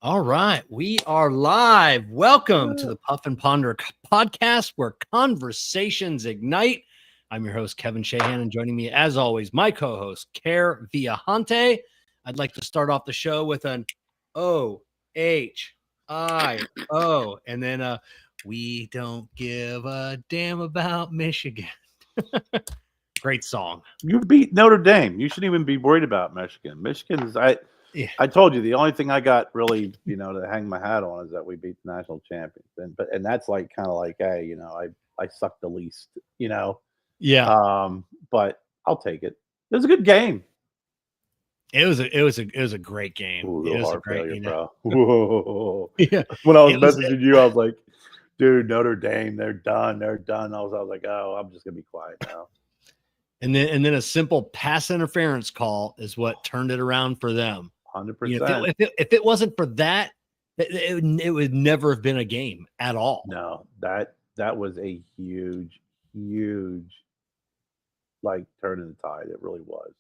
All right, we are live. Welcome to the Puff and Ponder podcast where conversations ignite. I'm your host, Kevin Shahanand, and joining me, as always, my co-host, Kerr Viajante. I'd like to start off the show with an O-H-I-O, and then we don't give a damn about Michigan. Great song. You beat Notre Dame. You shouldn't even be worried about Michigan. I told you the only thing I got really, to hang my hat on is that we beat the national champions. And that's like kind of like, hey, I suck the least, Yeah. But I'll take it. It was a good game. It was a great game. Ooh, It was heart a great, failure, bro. Whoa. Yeah. When I was messaging you, I was like, dude, Notre Dame, they're done. They're done. I was like, oh, I'm just gonna be quiet now. And then a simple pass interference call is what turned it around for them. 100%. If it wasn't for that, it would never have been a game at all. No, that was a huge, like turning the tide. It really was.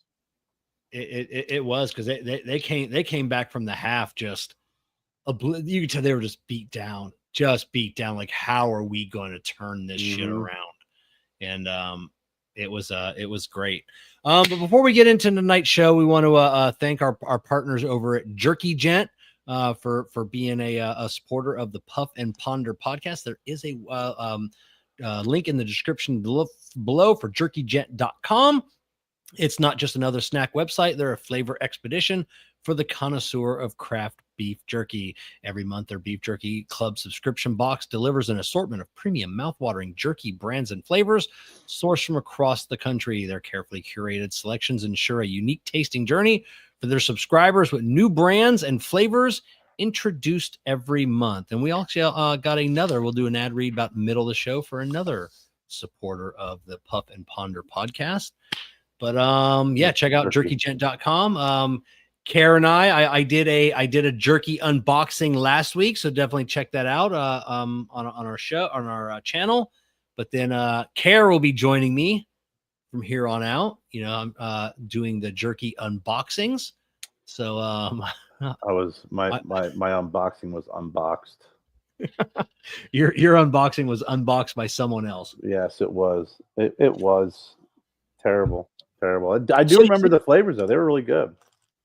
It was because they came back from the half just you could tell they were just beat down. Like, how are we going to turn this shit around? And it was great. But before we get into tonight's show, we want to thank our partners over at JerkyGent for being a supporter of the Puff and Ponder podcast. There is a link in the description below for JerkyGent.com. It's not just another snack website. They're a flavor expedition for the connoisseur of craft beef jerky. Every month, their Beef Jerky Club subscription box delivers an assortment of premium mouthwatering jerky brands and flavors sourced from across the country. Their carefully curated selections ensure a unique tasting journey for their subscribers with new brands and flavors introduced every month. And we also got we'll do an ad read about the middle of the show for another supporter of the Puff and Ponder podcast. But check out JerkyGent.com. Kerr and I did a jerky unboxing last week, so definitely check that out on our show, on our channel. But then Kerr will be joining me from here on out. I'm doing the jerky unboxings. So my unboxing was unboxed. Your unboxing was unboxed by someone else. Yes, it was. It was terrible. I do remember the flavors though; they were really good.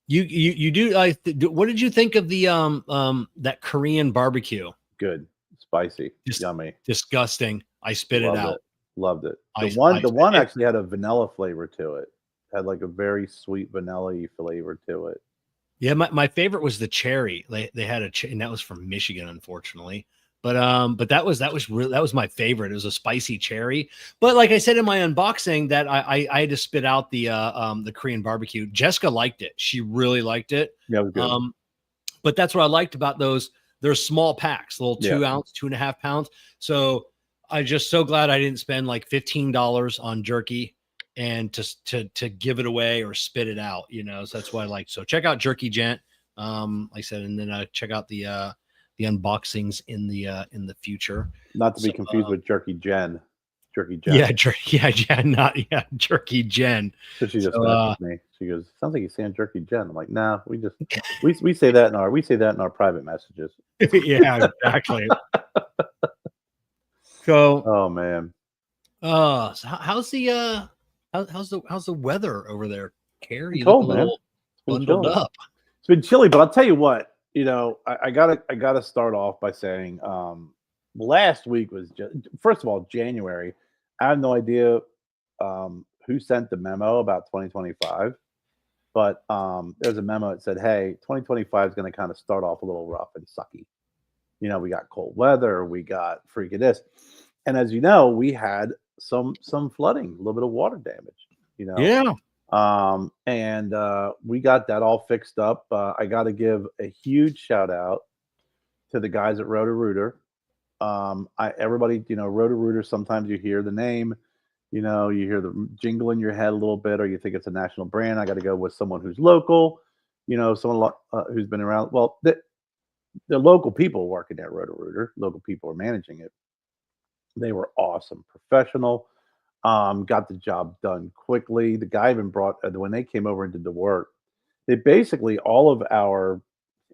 You do. What did you think of the that Korean barbecue? Good, spicy, yummy, disgusting. I spit it out. Loved it. The one actually had a vanilla flavor to it. Had like a very sweet vanilla-y flavor to it. Yeah, my favorite was the cherry. They had and that was from Michigan, unfortunately. But that was my favorite. It was a spicy cherry. But like I said in my unboxing, that I had to spit out the Korean barbecue. Jessica liked it. She really liked it. Yeah, it was good. But that's what I liked about those. They're small packs, little 2 ounce, 2.5 pounds. So I'm just so glad I didn't spend like $15 on jerky and to give it away or spit it out. So that's what I like. So check out JerkyGent. Like I said, and then check out the unboxings in the future. Not to be confused with JerkyGen. JerkyGen. Yeah, JerkyGen. So she just messaged me. She goes, "Sounds like you're saying JerkyGen." I'm like, "Nah, we say that in our private messages." Yeah, exactly. So, oh man. So how's the weather over there, Kerr? You cold, look a little bundled up. It's been chilly, but I'll tell you what. I gotta start off by saying last week was first of all January. I have no idea who sent the memo about 2025, but there's a memo that said, "Hey, 2025 is going to kind of start off a little rough and sucky." We got cold weather, we got freaking this, and as you know, we had some flooding, a little bit of water damage. Yeah. And we got that all fixed up. I got to give a huge shout out to the guys at Roto-Rooter. Everybody, Roto-Rooter, sometimes you hear the name, you hear the jingle in your head a little bit, or you think it's a national brand. I got to go with someone who's local, someone who's been around. Well, the local people working at Roto-Rooter, local people are managing it. They were awesome, professional. Got the job done quickly. The guy even brought, when they came over and did the work, they basically, all of our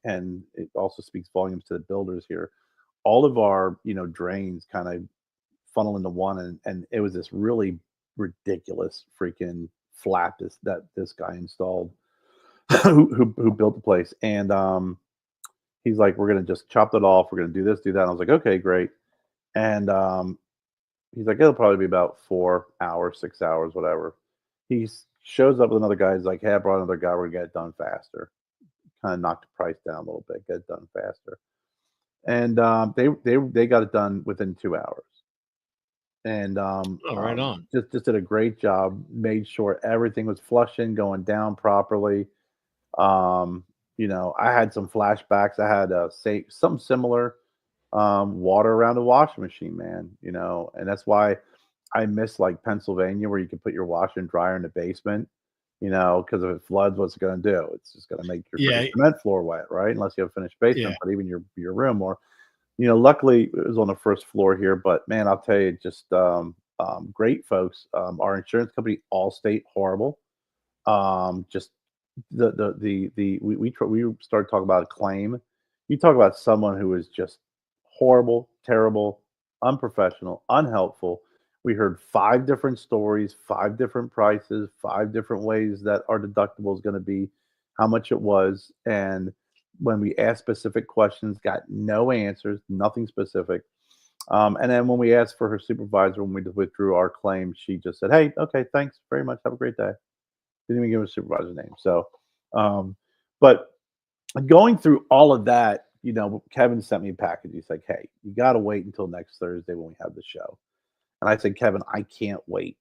and it also speaks volumes to the builders here. All of our, drains kind of funnel into one, and it was this really ridiculous freaking flap this guy installed, who built the place, and he's like, "We're gonna just chop that off. We're gonna do this, do that." And I was like, "Okay, great." And he's like, "It'll probably be about 4 hours, 6 hours, whatever." He shows up with another guy. He's like, "Hey, I brought another guy. We're gonna get it done faster." Kind of knocked the price down a little bit, get it done faster. And they got it done within 2 hours. And Oh, right on. just did a great job. Made sure everything was flushing, going down properly. Um, I had some flashbacks. I had say something similar, water around the washing machine, man. And that's why I miss like Pennsylvania, where you can put your washer and dryer in the basement. Because if it floods, what's it going to do? It's just going to make your Yeah, cement floor wet, right? Unless you have a finished yeah. basement, but even your room, or luckily it was on the first floor here. But man, I'll tell you, just great folks. Our insurance company, Allstate, horrible. Just we started talking about a claim. You talk about someone who is just horrible, terrible, unprofessional, unhelpful. We heard 5 different stories, 5 different prices, 5 different ways that our deductible is going to be, how much it was, and when we asked specific questions, got no answers, nothing specific. And then when we asked for her supervisor, when we withdrew our claim, she just said, "Hey, okay, thanks very much. Have a great day." Didn't even give a supervisor's name. So, um, but going through all of that, Kevin sent me a package. He's like, "Hey, you got to wait until next Thursday when we have the show." And I said, "Kevin, I can't wait.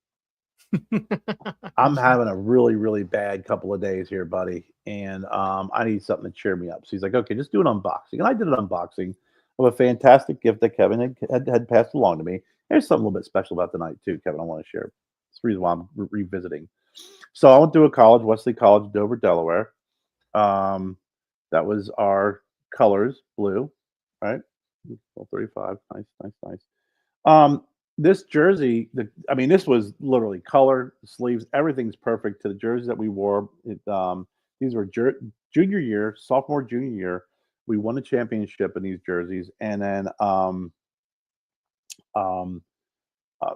I'm having a really, really bad couple of days here, buddy, and I need something to cheer me up." So he's like, "Okay, just do an unboxing." And I did an unboxing of a fantastic gift that Kevin had passed along to me. There's something a little bit special about the night too, Kevin. I want to share. It's the reason why I'm revisiting. So I went to a college, Wesley College, Dover, Delaware. Um, that was our colors, blue, right? Well, 35. Nice, nice, nice. Um, this jersey, this was literally color, sleeves, everything's perfect to the jerseys that we wore. These were junior year, sophomore, junior year. We won a championship in these jerseys, and um,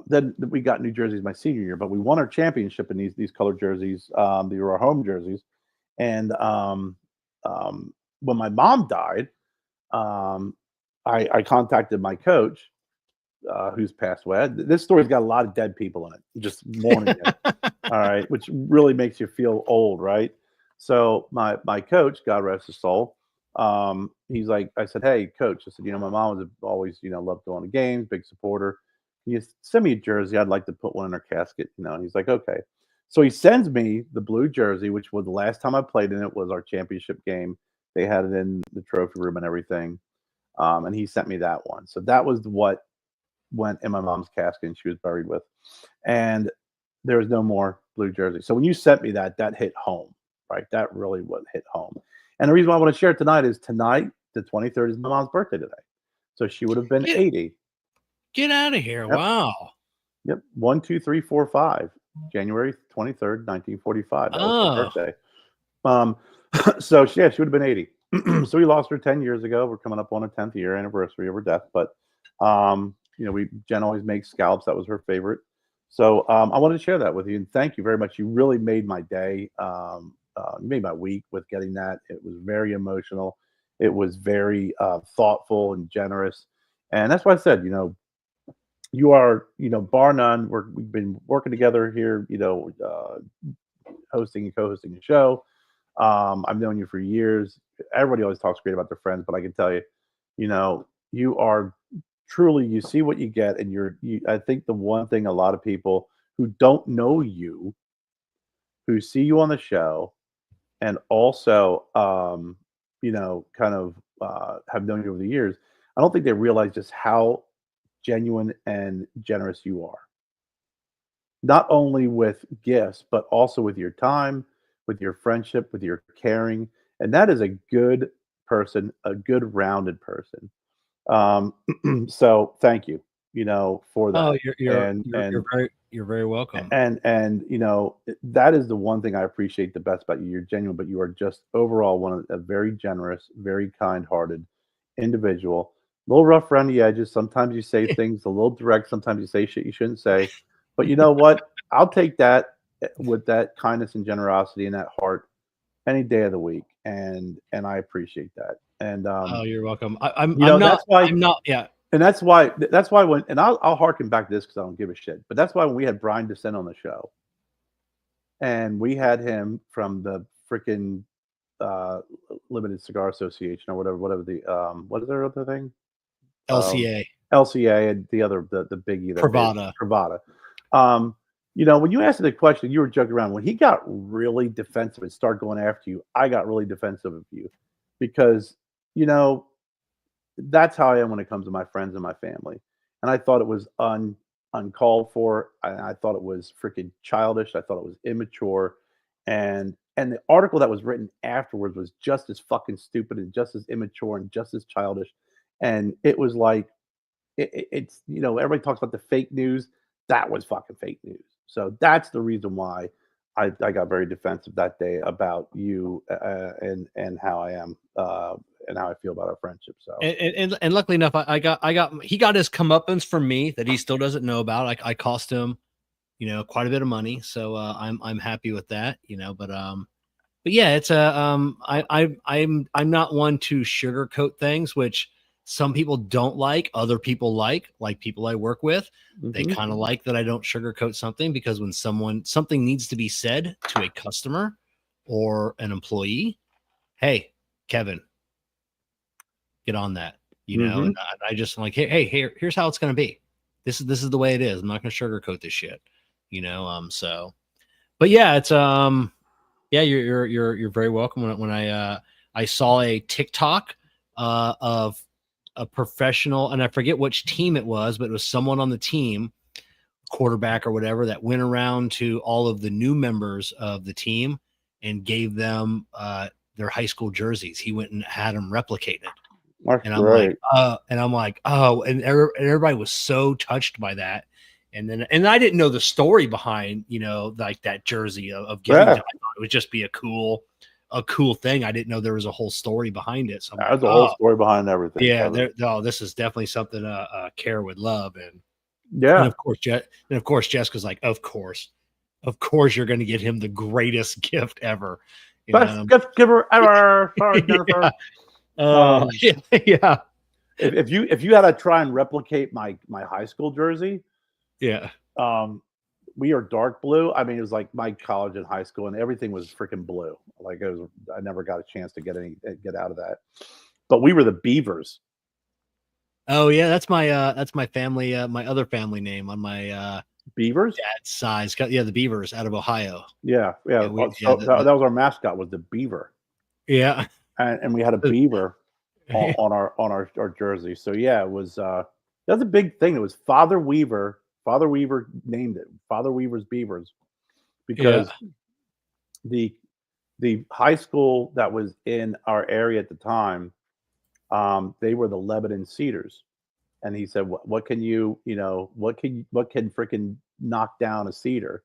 then we got new jerseys my senior year. But we won our championship in these colored jerseys. They were our home jerseys, and when my mom died, um, I contacted my coach, who's passed away. This story's got a lot of dead people in it, just mourning it. All right, which really makes you feel old, right? So my coach, God rest his soul, he's like, I said, "Hey, coach," I said, "My mom was always, loved going to games, big supporter. Can you send me a jersey? I'd like to put one in her casket." And he's like, "Okay." So he sends me the blue jersey, which was the last time I played in it was our championship game. They had it in the trophy room and everything. And he sent me that one. So that was what went in my mom's casket and she was buried with. And there was no more blue jersey. So when you sent me that hit home, right? That really would hit home. And the reason why I want to share it tonight is tonight, the 23rd, is my mom's birthday today. So she would have been Get 80. get out of here. Yep. Wow. Yep. 1, 2, 3, 4, 5. January 23rd, 1945. That was her Oh, birthday. So she would have been 80. So we lost her 10 years ago. We're coming up on a 10th year anniversary of her death. But Jen always makes scallops. That was her favorite. So I wanted to share that with you, and thank you very much. You really made my day. You made my week with getting that. It was very emotional. It was very thoughtful and generous, and that's why I said, you are, bar none. We've been working together here, hosting and co-hosting a show. I've known you for years. Everybody always talks great about their friends, but I can tell you, you are truly, you see what you get, and I think the one thing a lot of people who don't know you, who see you on the show, and also, kind of have known you over the years, I don't think they realize just how genuine and generous you are. Not only with gifts, but also with your time, with your friendship, with your caring. And that is a good person, a good rounded person. Um, so thank you. for that. Oh, and you're very welcome. and that is the one thing I appreciate the best about you. You're genuine, but you are just overall a very generous, very kind-hearted individual. A little rough around the edges. Sometimes you say things a little direct. Sometimes you say shit you shouldn't say. But you know what? I'll take that with that kindness and generosity and that heart any day of the week, and I appreciate that. And Oh, you're welcome. I'm not. that's why. I'm not. Yeah. And that's why when and I'll harken back to this because I don't give a shit. But that's why when we had Brian Descent on the show, and we had him from the freaking uh, Limited Cigar Association or whatever the what is their other thing? LCA. LCA and the other the biggie that Pravada. Pravada. When you asked the question, you were joking around. When he got really defensive and started going after you, I got really defensive of you because that's how I am when it comes to my friends and my family. And I thought it was uncalled for. I thought it was freaking childish. I thought it was immature. And the article that was written afterwards was just as fucking stupid and just as immature and just as childish. And it was like it's everybody talks about the fake news. That was fucking fake news. So that's the reason why I got very defensive that day about you and how I am and how I feel about our friendship. So and luckily enough, he got his comeuppance from me that he still doesn't know about. I cost him, quite a bit of money. So I'm happy with that. But yeah, it's I'm not one to sugarcoat things, which some people don't like. Other people like people I work with. They kind of like that I don't sugarcoat something because when something needs to be said to a customer or an employee, hey, Kevin, get on that, and I just like, hey, here's how it's going to be. This is the way it is. I'm not going to sugarcoat this shit, so, but yeah, it's, yeah, you're very welcome. When I saw a TikTok, of a professional, and I forget which team it was, but it was someone on the team, quarterback or whatever, that went around to all of the new members of the team and gave them their high school jerseys. He went and had them replicated. That's and great. I'm like, oh, and everybody was so touched by that. And I didn't know the story behind, like that jersey of giving to. I thought it would just be a cool thing. I didn't know there was a whole story behind it. So there's a whole story behind everything. Yeah, this is definitely something Kerr would love. And yeah, and of course Jessica's like, of course you're going to get him the greatest gift ever. Best gift giver ever. Sorry, Jennifer. Yeah. If you had to try and replicate my high school jersey, yeah. We are dark blue. I mean, it was like my college and high school, and everything was freaking blue. Like I never got a chance to get out of that. But we were the Beavers. Oh yeah, that's my family, my other family name on my Beavers dad's side. Yeah, the Beavers out of Ohio. Yeah. That was our mascot, was the beaver. Yeah, and we had a beaver on our jersey. So yeah, it was that was a big thing. It was Father Weaver. Father Weaver named it Father Weaver's Beavers because the high school that was in our area at the time, they were the Lebanon Cedars, and he said, "What can what can freaking knock down a cedar?"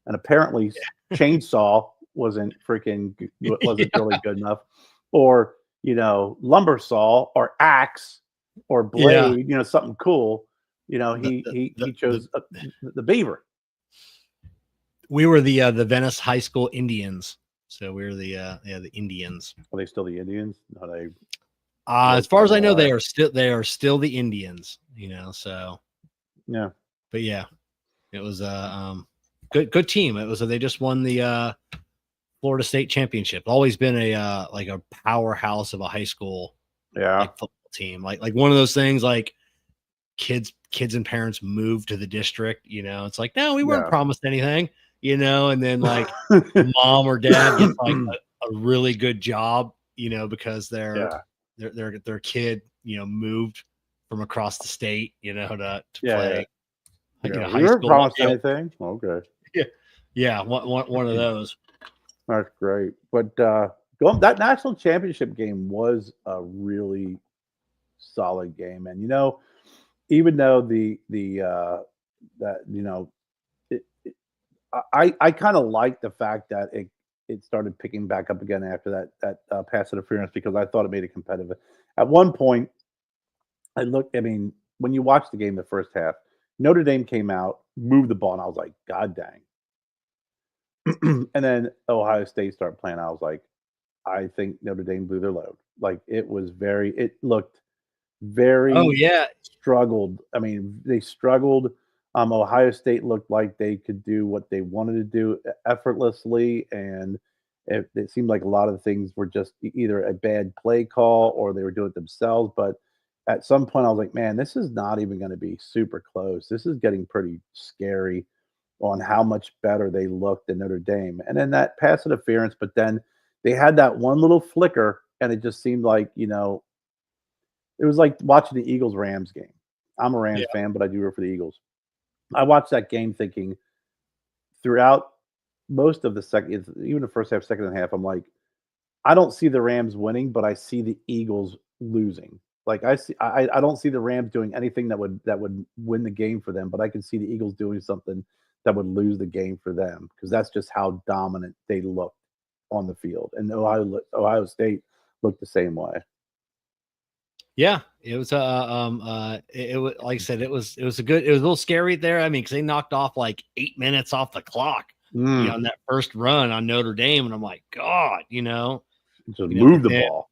And apparently, chainsaw wasn't really good enough, or lumber saw or axe or blade, something cool. He chose the beaver. We were the Venice High School Indians. So we were the Indians. Are they still the Indians? Are they? As far as I know, they are still the Indians. So yeah. But yeah, it was good team. It was they just won the Florida State Championship. Always been a like a powerhouse of a high school football team. Like one of those things like kids and parents move to the district. It's like, no, we weren't promised anything. And then like mom or dad gets like a really good job. Because their kid moved from across the state. To play. We weren't promised anything. Okay. Yeah. One of those. That's great. But that national championship game was a really solid game. And even though that I kind of like the fact that it started picking back up again after that pass interference because I thought it made it competitive. At one point, I mean, when you watch the game the first half, Notre Dame came out, moved the ball, and I was like, God dang. And then Ohio State started playing. I was like, I think Notre Dame blew their load. Like it looked Oh very yeah, struggled. I mean, they struggled. Ohio State looked like they could do what they wanted to do effortlessly, and it seemed like a lot of the things were just either a bad play call or they were doing it themselves. But at some point, I was like, man, this is not even going to be super close. This is getting pretty scary on how much better they looked than Notre Dame. And then that pass interference, but then they had that one little flicker, and it just seemed like, it was like watching the Eagles Rams game. I'm a yeah, Rams fan, but I do root for the Eagles. I watched that game thinking throughout most of the second, even the first half, second and a half, I'm like, I don't see the Rams winning, but I see the Eagles losing. Like I don't see the Rams doing anything that would win the game for them, but I can see the Eagles doing something that would lose the game for them because that's just how dominant they looked on the field. And Ohio State looked the same way. yeah. It was it was like I said, it was a good. It was a little scary there. I mean, because they knocked off like 8 minutes off the clock, Mm, on that first run on Notre Dame, and I'm like, God, just but move the then ball.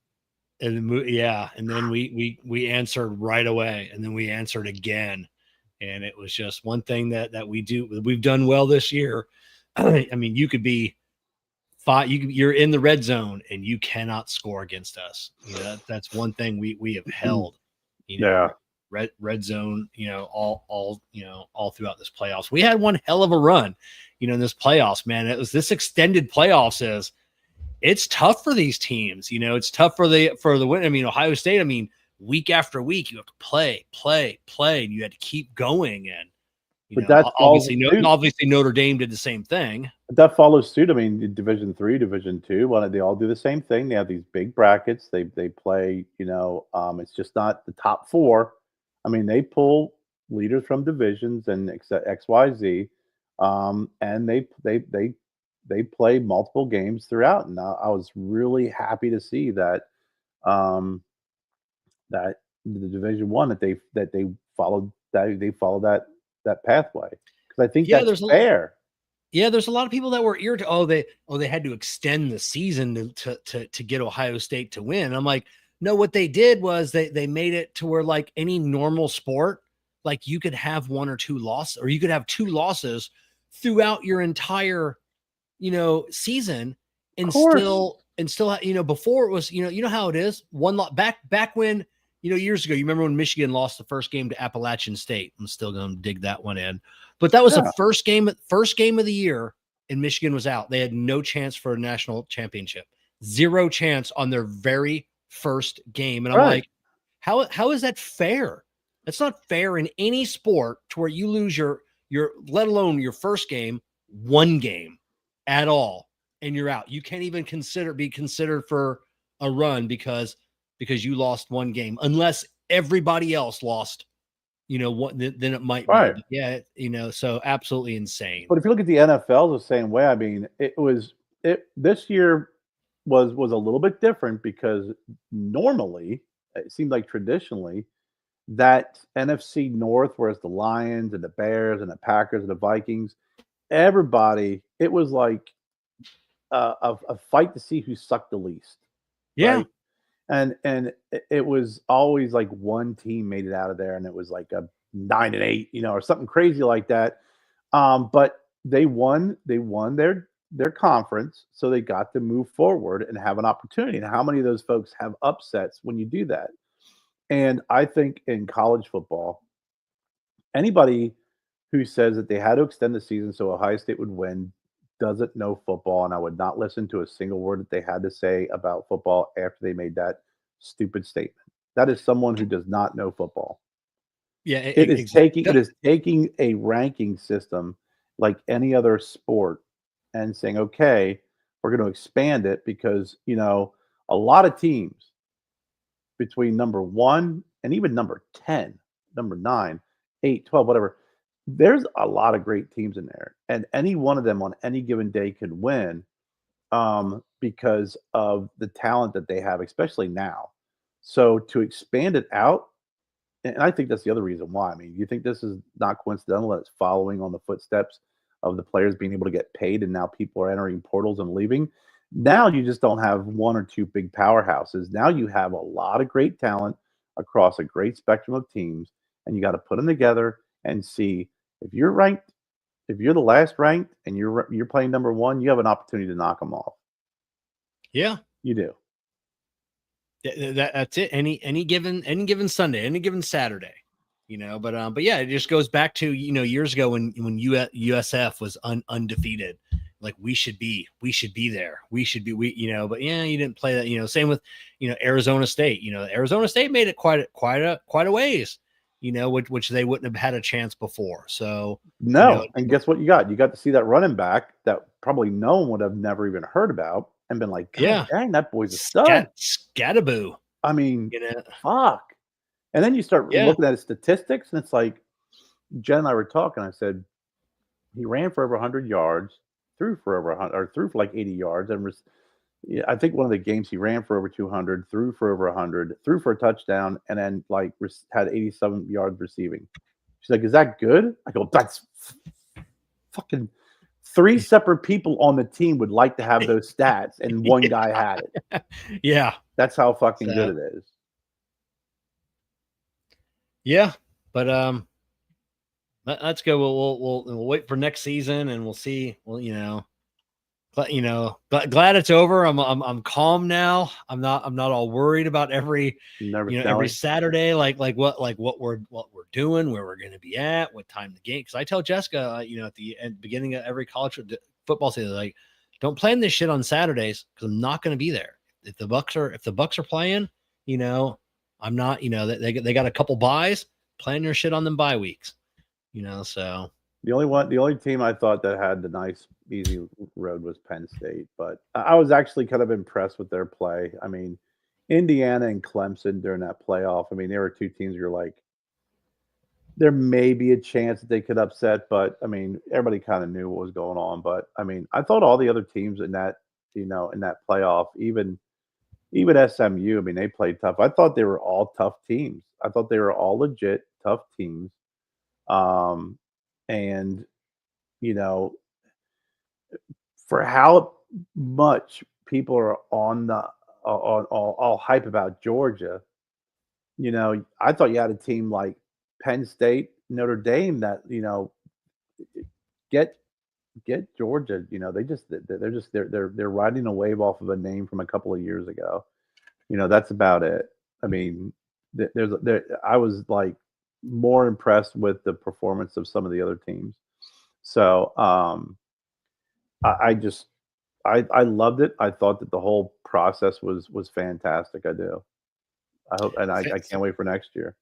yeah, and then we answered right away, and then we answered again, and it was just one thing that we've done well this year. I mean, you could be you're in the red zone and you cannot score against us. That's one thing we have held. Yeah. Red zone. All throughout this playoffs. We had one hell of a run. In this playoffs, man. It was this extended playoffs is. It's tough for these teams. It's tough for the win. I mean, Ohio State. I mean, week after week, you have to play, and you had to keep going. And But that falls suit. obviously Notre Dame did the same thing. That follows suit. I mean, Division Three, Division Two, well, they all do the same thing. They have these big brackets. They play. It's just not the top four. I mean, they pull leaders from divisions and X, Y, Z, and they play multiple games throughout. And I was really happy to see um, that the Division One that they followed that pathway because I think Yeah, that's fair. there's a lot of people that were irritated. They had to extend the season to get Ohio State to win. I'm like, no, what they did was they made it to where like any normal sport, like you could have one or two losses, or you could have two losses throughout your entire season, Of and course. still before it was how it is one lot back when years ago. You remember when Michigan lost the first game to Appalachian State? I'm still going to dig that one in, but that was the Yeah. first game of the year, and Michigan was out. They had no chance for a national championship, zero chance on their very first game, and I'm Right. like, how is that fair? That's not fair in any sport to where you lose your let alone your first game, one game at all, and you're out. You can't even be considered for a run because you lost one game, unless everybody else lost. What then it might be. Right. But yeah, so absolutely insane. But if you look at the NFL the same way, I mean, it this year was a little bit different because normally it seemed like traditionally that NFC North, whereas the Lions and the Bears and the Packers and the Vikings, everybody, it was like a fight to see who sucked the least, Yeah. right? And it was always like one team made it out of there, and it was like a 9-8, or something crazy like that. But they won their conference, so they got to move forward and have an opportunity. And how many of those folks have upsets when you do that? And I think in college football, anybody who says that they had to extend the season so Ohio State would win doesn't know football, and I would not listen to a single word that they had to say about football after they made that stupid statement. That is someone who does not know football. Yeah, It is taking exactly. a ranking system like any other sport and saying, okay, we're going to expand it because a lot of teams between number 1 and even number 10 number 9, 8, 12, whatever. There's a lot of great teams in there, and any one of them on any given day could win because of the talent that they have, especially now. So to expand it out, and I think that's the other reason why. I mean, you think this is not coincidental that it's following on the footsteps of the players being able to get paid, and now people are entering portals and leaving. Now you just don't have one or two big powerhouses. Now you have a lot of great talent across a great spectrum of teams, and you got to put them together and see if you're ranked, if you're the last ranked, and you're playing number one, you have an opportunity to knock them off. Yeah, You do. That's it. Any given Sunday, any given Saturday, but yeah, it just goes back to years ago when USF was undefeated. Like we should be there. We should be but yeah, you didn't play that. Same with Arizona State. Arizona State made it quite a ways. Which they wouldn't have had a chance before. So no, and guess what you got? You got to see that running back that probably no one would have never even heard about and been like, God, yeah, dang, that boy's a stud. Scataboo. I mean, fuck. And then you start looking at his statistics, and it's like, Jen and I were talking. I said, he ran for over 100 yards, threw for over 100, or threw for like 80 yards, and I think one of the games he ran for over 200, threw for over 100, threw for a touchdown, and then like had 87 yards receiving. She's like, "Is that good?" I go, "That's fucking 3 separate people on the team would like to have those stats, and one guy had it." Yeah, that's how fucking good it is. Yeah, but let's go. We'll wait for next season, and we'll see. Well, but glad it's over. I'm calm now. I'm not all worried about every Saturday, like what we're doing, where we're going to be at, what time the game. Because I tell Jessica, at the beginning of every college football season, like, don't plan this shit on Saturdays because I'm not going to be there. If the Bucks are playing, I'm not. They got a couple buys. Plan your shit on them bye weeks. So. The only team I thought that had the nice, easy road was Penn State, but I was actually kind of impressed with their play. I mean, Indiana and Clemson during that playoff, I mean, there were 2 teams you're like, there may be a chance that they could upset, but I mean, everybody kind of knew what was going on. But I mean, I thought all the other teams in that, in that playoff, even SMU, I mean, they played tough. I thought they were all tough teams. I thought they were all legit tough teams. And for how much people are on the all hype about Georgia, I thought you had a team like Penn State, Notre Dame that get Georgia. They're riding a wave off of a name from a couple of years ago. That's about it. I mean, I was like more impressed with the performance of some of the other teams. So I loved it. I thought that the whole process was fantastic. I do. I hope, and I can't wait for next year.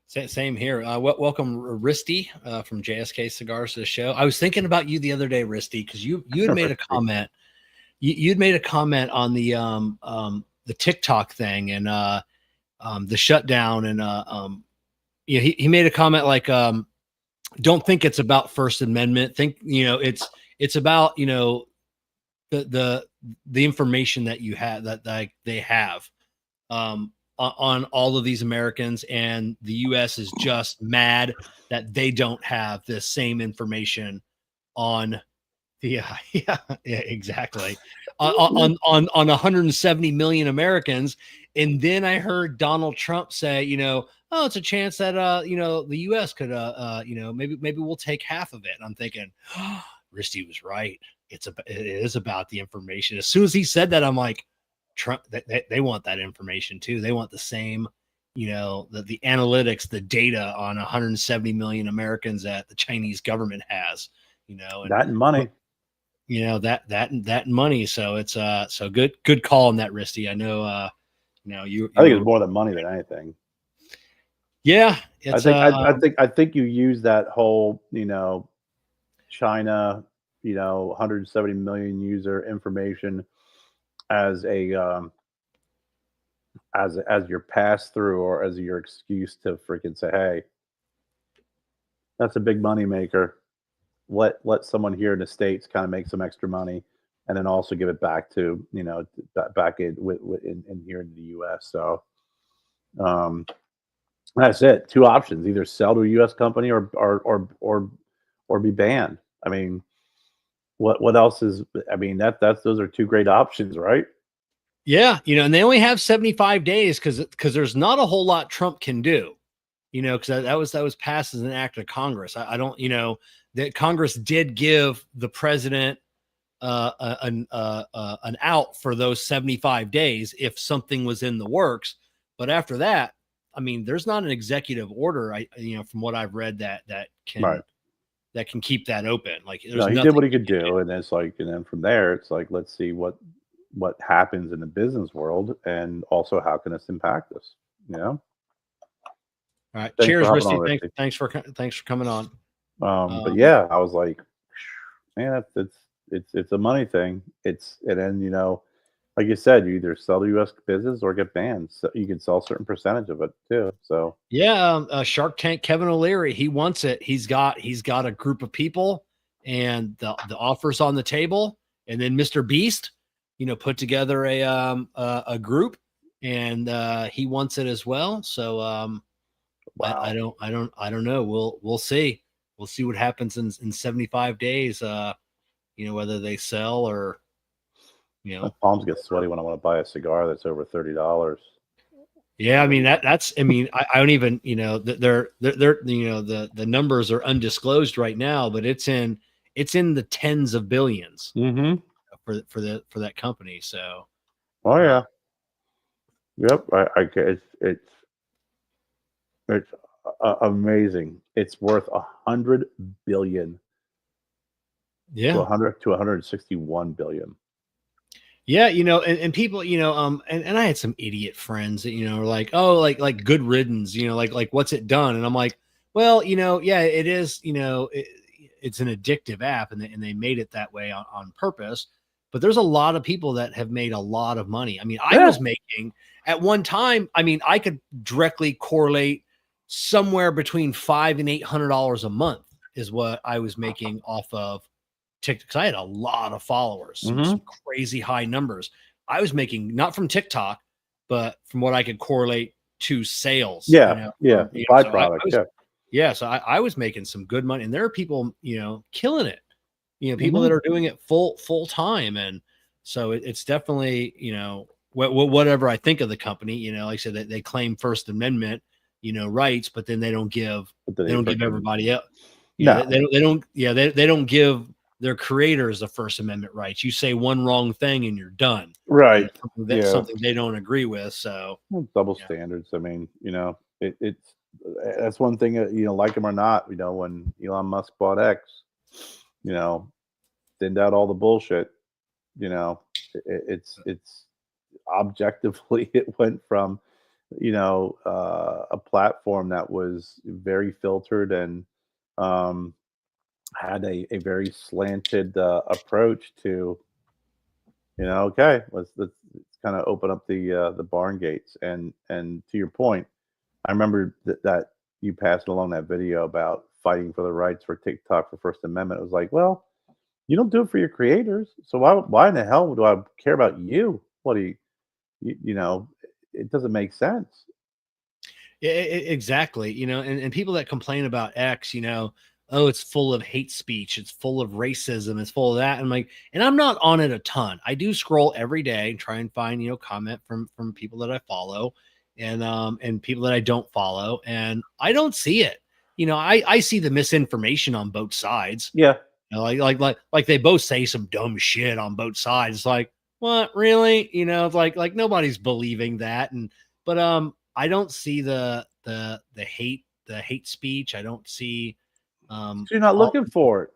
Same here. Welcome, Risty from JSK Cigars to the show. I was thinking about you the other day, Risty, because you had made a comment. You'd made a comment on the TikTok thing and the shutdown, and he made a comment like, don't think it's about First Amendment. Think it's about the information that you have that they have on all of these Americans, and the U.S. is just mad that they don't have the same information on the exactly on 170 million Americans. And then I heard Donald Trump say, oh, it's a chance that the U.S. could maybe we'll take half of it. And I'm thinking, oh, Risty was right. It is about the information. As soon as he said that, I'm like, Trump, they want that information too. They want the same, the analytics, the data on 170 million Americans that the Chinese government has, and that money, that money. So it's so good call on that, Risty. I know, I think it's more than money than anything. Yeah, I think you use that whole, China, 170 million user information as as your pass through or as your excuse to freaking say, hey, that's a big money maker. Let someone here in the states kind of make some extra money, and then also give it back to back in in here in the U.S. So um, that's it. Two options: either sell to a U.S. company or be banned. I mean, what else is? I mean, that's those are two great options, right? Yeah, and they only have 75 days because there's not a whole lot Trump can do, because that was passed as an act of Congress. I don't, that Congress did give the president an out for those 75 days if something was in the works. But after that, I mean, there's not an executive order, from what I've read that Right. can keep that open. Like there's No, he did nothing what he he could can do. do, and it's like, and then from there, it's like, let's see what happens in the business world, and also how can this impact us? You know. All right. Thanks for Cheers, hopping on, Risty. Thanks, Richie. thanks for coming on. But Um, yeah, I was like, man, it's a money thing. And then like you said, you either sell to U.S. business or get banned. So you can sell a certain percentage of it too. So yeah. Shark Tank, Kevin O'Leary, he wants it. He's got a group of people and the offers on the table. And then Mr. Beast, put together a group and he wants it as well. So wow, I don't know. We'll see. We'll see what happens in 75 days. Whether they sell or my palms get whatever. sweaty when I want to buy a cigar that's over $30. Yeah, I mean that's I mean I don't even they're the numbers are undisclosed right now, but it's in the tens of billions Mm-hmm. for that company. So Oh uh, yeah. Yep. It's amazing. It's worth 100 billion to yeah, 161 billion. yeah, and people, and I had some idiot friends that are like, oh, like good riddance, like what's it done? And I'm like, well, yeah, it is, it's an addictive app, and they made it that way on purpose. But there's a lot of people that have made a lot of money. I mean, I Yeah. was making at one time. I mean, I could directly correlate somewhere between $500 and $800 a month is what I was making off of TikTok, because I had a lot of followers, some Mm-hmm. crazy high numbers. I was making not from TikTok, but from what I could correlate to sales. Yeah. Yeah. So I Byproduct. was Yeah. so I was making some good money, and there are people killing it. People Mm-hmm. that are doing it full time, and so it's definitely whatever I think of the company. Like I said, that they claim First Amendment rights, but then they don't give But then they freaking everybody else. no. They don't give their creators the First Amendment rights. You say one wrong thing and you're done. Right. That's Yeah. something they don't agree with. So Well, double yeah, standards. I mean, it's that's one thing that, like him or not, when Elon Musk bought X, you know, thinned out all the bullshit, you know, it's objectively it went from, a platform that was very filtered and um, had a very slanted approach to, okay, let's kind of open up the barn gates. And to your point, I remember that you passed along that video about fighting for the rights for TikTok for First Amendment. It was like, well, you don't do it for your creators, so why in the hell do I care about you? What do you, it doesn't make sense. exactly. And people that complain about X, oh, it's full of hate speech, it's full of racism, it's full of that. And I'm not on it a ton. I do scroll every day and try and find comment from people that I follow, and people that I don't follow, and I don't see it. I see the misinformation on both sides. Yeah, Like they both say some dumb shit on both sides. It's like, what, really? It's like nobody's believing that. But I don't see the hate speech. I don't see so you're not all looking for it.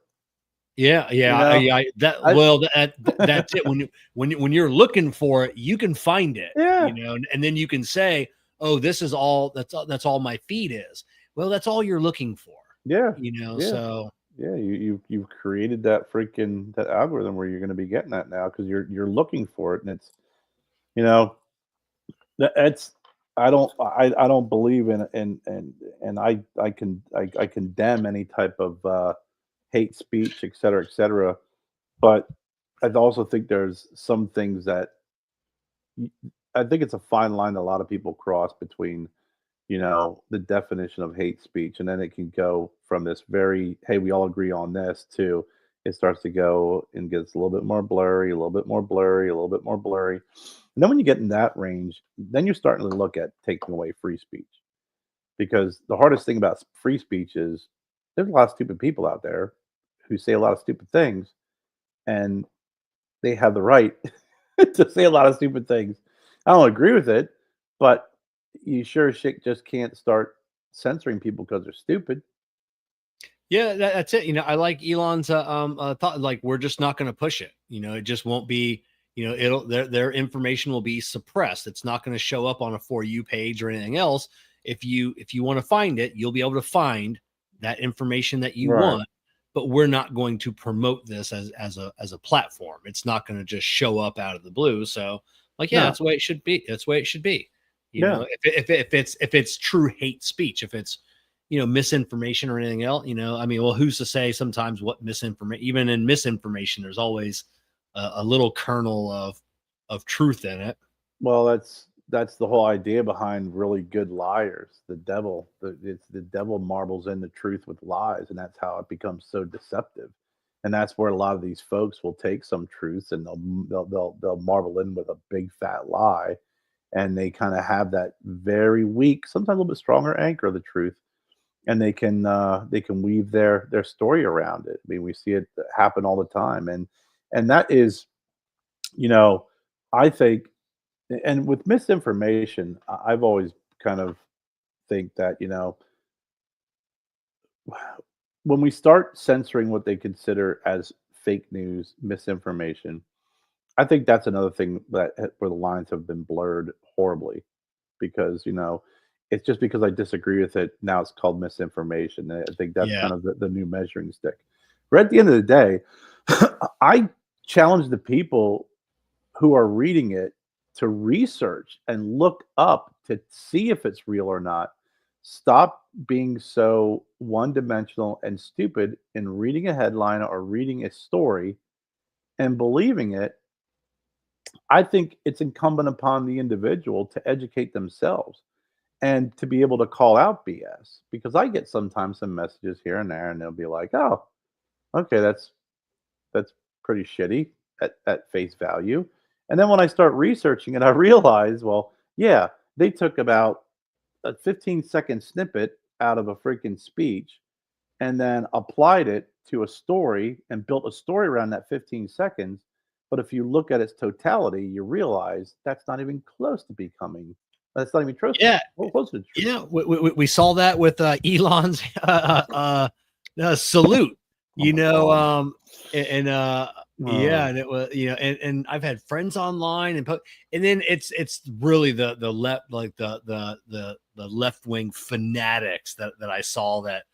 You know, that I well that's it. When you're looking for it, you can find it, yeah, and then you can say, oh, this is all that's all my feed is. Well, that's all you're looking for, yeah, yeah, so yeah. You've created that algorithm where you're going to be getting that now because you're looking for it, and it's you know It's I don't believe in and I condemn any type of hate speech, et cetera, et cetera. But I also think there's some things that I think it's a fine line that a lot of people cross between, the definition of hate speech, and then it can go from this very, hey, we all agree on this, to it starts to go and gets a little bit more blurry, a little bit more blurry, a little bit more blurry. And then when you get in that range, then you're starting to look at taking away free speech. Because the hardest thing about free speech is there's a lot of stupid people out there who say a lot of stupid things, and they have the right to say a lot of stupid things. I don't agree with it, but you sure as shit just can't start censoring people because they're stupid. Yeah, that's it. I like Elon's thought. Like, we're just not going to push it. It just won't be. It'll their information will be suppressed. It's not going to show up on a For You page or anything else. If you want to find it, you'll be able to find that information that you Right. want. But we're not going to promote this as a platform. It's not going to just show up out of the blue. So, like, yeah, No. that's the way it should be. That's the way it should be. Yeah. If it's true hate speech, if it's misinformation or anything else, I mean, well, who's to say sometimes what misinformation, even in misinformation, there's always a little kernel of truth in it. Well, that's the whole idea behind really good liars. It's the devil marbles in the truth with lies, and that's how it becomes so deceptive. And that's where a lot of these folks will take some truths and they'll marvel in with a big fat lie, and they kind of have that very weak, sometimes a little bit stronger anchor of the truth, and they can weave their story around it. I mean, we see it happen all the time, and that is, you know, I think, and with misinformation, I've always kind of think that, when we start censoring what they consider as fake news, misinformation, I think that's another thing where the lines have been blurred horribly, because it's just because I disagree with it now it's called misinformation. And I think that's Yeah. kind of the new measuring stick. But at the end of the day, I challenge the people who are reading it to research and look up to see if it's real or not. Stop being so one dimensional and stupid in reading a headline or reading a story and believing it. I think it's incumbent upon the individual to educate themselves and to be able to call out BS, because I get sometimes some messages here and there and they'll be like, "Oh, okay, that's pretty shitty at face value." And then when I start researching it, I realize, well, yeah, they took about a 15-second snippet out of a freaking speech and then applied it to a story and built a story around that 15 seconds. But if you look at its totality, you realize that's not even close to becoming, that's not even close, Yeah. close to the truth. Yeah. We saw that with Elon's salute, and yeah, and it was, and I've had friends online and then it's really the left, like the left wing fanatics that I saw that,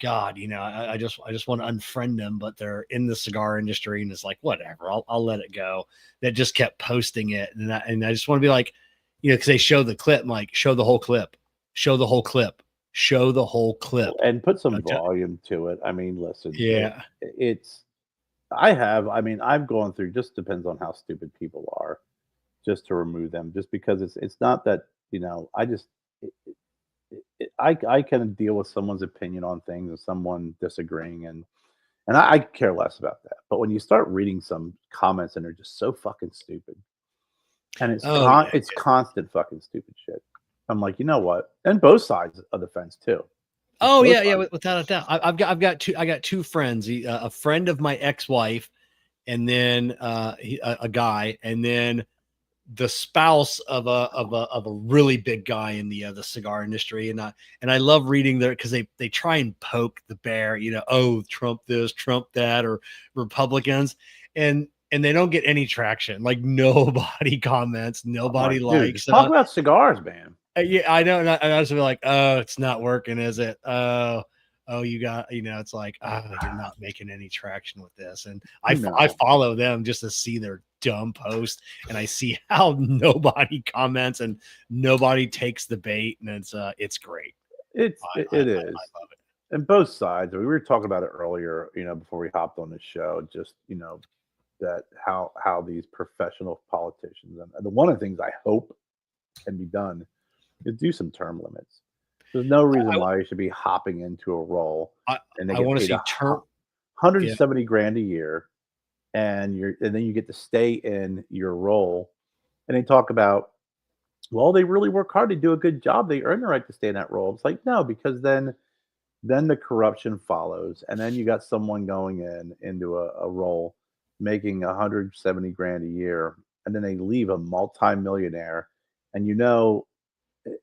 God, I just want to unfriend them, but they're in the cigar industry and it's like, whatever, I'll let it go. That just kept posting it. And I just want to be like, because they show the clip, I'm like, show the whole clip, show the whole clip, show the whole clip. And put some volume to it. I mean, listen, Yeah. I mean, I've gone through, just depends on how stupid people are, just to remove them, just because it's not that, I just, I can deal with someone's opinion on things and someone disagreeing, and I care less about that. But when you start reading some comments and they're just so fucking stupid, and it's constant fucking stupid shit. I'm like, you know what? And both sides of the fence too. Oh yeah, without a doubt. I've got two friends. A friend of my ex-wife, and then a guy, and then the spouse of a really big guy in the cigar industry. And I love reading there because they try and poke the bear. Oh, Trump this, Trump that, or Republicans, and they don't get any traction. Like, nobody comments, nobody likes. Talk about cigars, man. Yeah, I know. And I was like, oh, it's not working, is it? Oh, you got, it's like, oh, you're not making any traction with this. And I follow them just to see their dumb post, and I see how nobody comments and nobody takes the bait, and it's great. It I is. love it. And both sides. We were talking about it earlier, before we hopped on the show. Just that how these professional politicians, and the one of the things I hope can be done is do some term limits. There's no reason why you should be hopping into a role I and they I get want to paid see term. Yeah, 170 grand a year, and then you get to stay in your role. And they talk about, well, they really work hard to do a good job. They earn the right to stay in that role. It's like, no, because then the corruption follows, and then you got someone going into a role making 170 grand a year, and then they leave a multimillionaire, and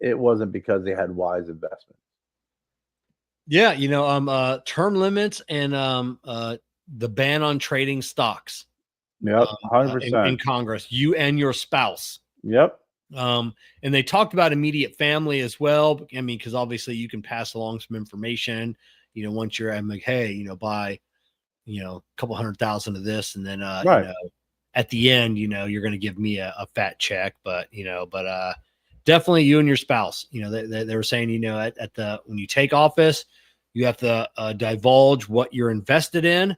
it wasn't because they had wise investment. yeah, term limits and the ban on trading stocks Yep, in 100%. Congress, you and your spouse. Yep. And they talked about immediate family as well. I mean, because obviously you can pass along some information, once I'm like, hey, buy, a couple 100,000 of this. And then, Right. at the end, you're going to give me a fat check, but definitely you and your spouse, they were saying, at when you take office, you have to divulge what you're invested in,